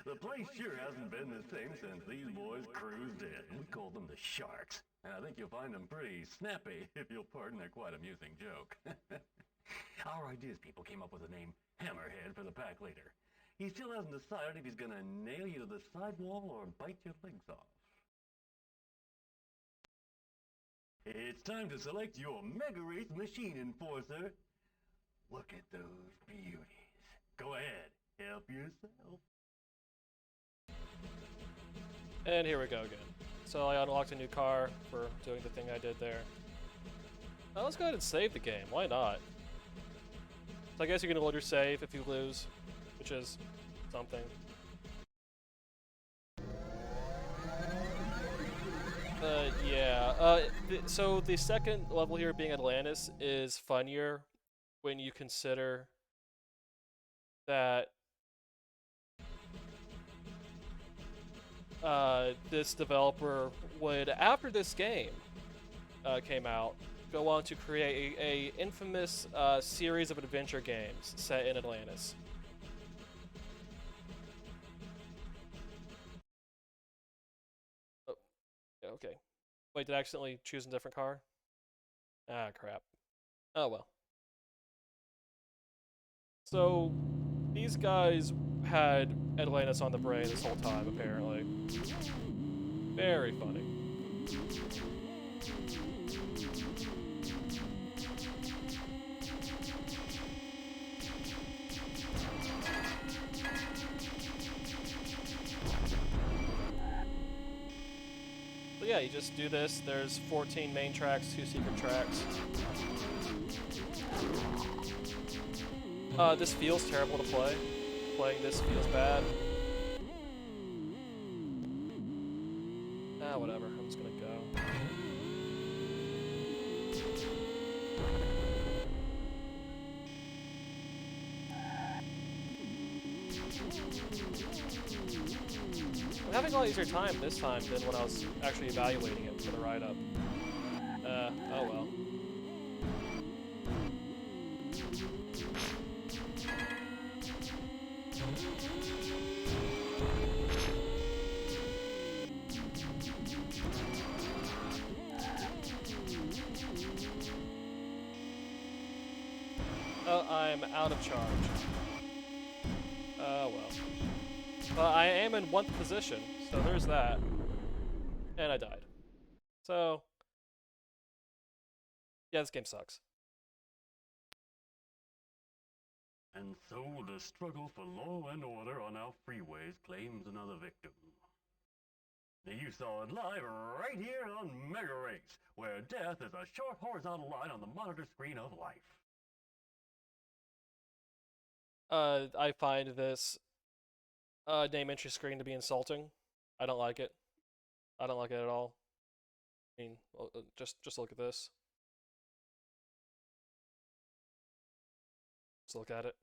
The place sure hasn't been the same since these boys cruised in. We call them the Sharks, and I think you'll find them pretty snappy, if you'll pardon their quite amusing joke. Our ideas people came up with the name Hammerhead for the pack leader. He still hasn't decided if he's gonna nail you to the sidewall or bite your legs off. It's time to select your MegaRace machine enforcer. Look at those beauties. Go ahead, help yourself. And here we go again. So I unlocked a new car for doing the thing I did there. Now let's go ahead and save the game. Why not? So I guess you can hold your save if you lose, which is something. Yeah. So the second level here being Atlantis is funnier when you consider that this developer would, after this game came out, go on to create a infamous series of adventure games set in Atlantis. Oh, yeah, okay. Wait, did I accidentally choose a different car? Ah, crap. Oh well. So, these guys had Atlantis on the brain this whole time, apparently. Very funny. So yeah, you just do this. There's 14 main tracks, 2 secret tracks. This feels terrible to play. Playing this feels bad. Ah, whatever. I'm just gonna go. I'm having a lot easier time this time than when I was actually evaluating it for the write-up. Oh well. Oh, I'm out of charge. Oh well. I am in 1st position, so there's that. And I died. So, yeah, this game sucks. And so the struggle for law and order on our freeways claims another victim. Now you saw it live right here on MegaRace, where death is a short horizontal line on the monitor screen of life. I find this name entry screen to be insulting. I don't like it. I don't like it at all. I mean, well, just look at this. Just look at it.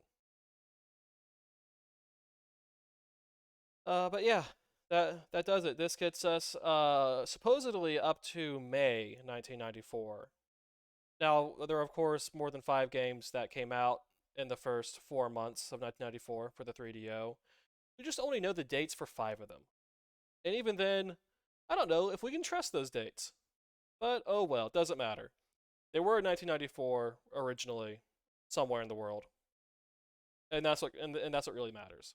But yeah, that does it. This gets us supposedly up to May 1994. Now, there are of course more than 5 games that came out in the first 4 months of 1994 for the 3DO. We just only know the dates for 5 of them. And even then, I don't know if we can trust those dates. But oh well, it doesn't matter. They were in 1994 originally, somewhere in the world. And that's what really matters.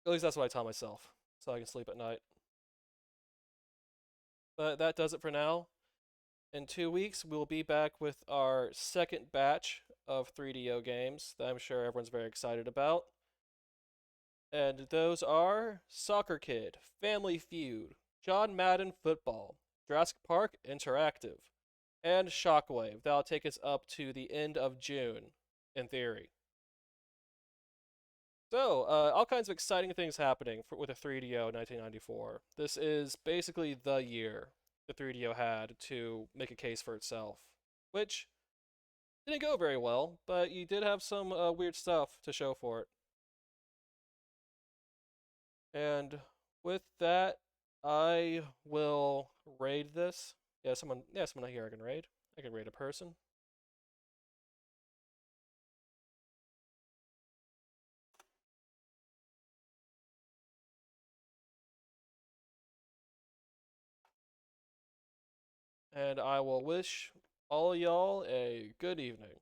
At least that's what I tell myself, so I can sleep at night. But that does it for now. In 2 weeks, we'll be back with our second batch of 3DO games that I'm sure everyone's very excited about. And those are Soccer Kid, Family Feud, John Madden Football, Jurassic Park Interactive, and Shockwave. That'll take us up to the end of June, in theory. So, all kinds of exciting things happening with the 3DO 1994. This is basically the year the 3DO had to make a case for itself, which didn't go very well, but you did have some weird stuff to show for it. And with that, I will raid this. Yeah, someone here I can raid. I can raid a person. And I will wish all of y'all a good evening.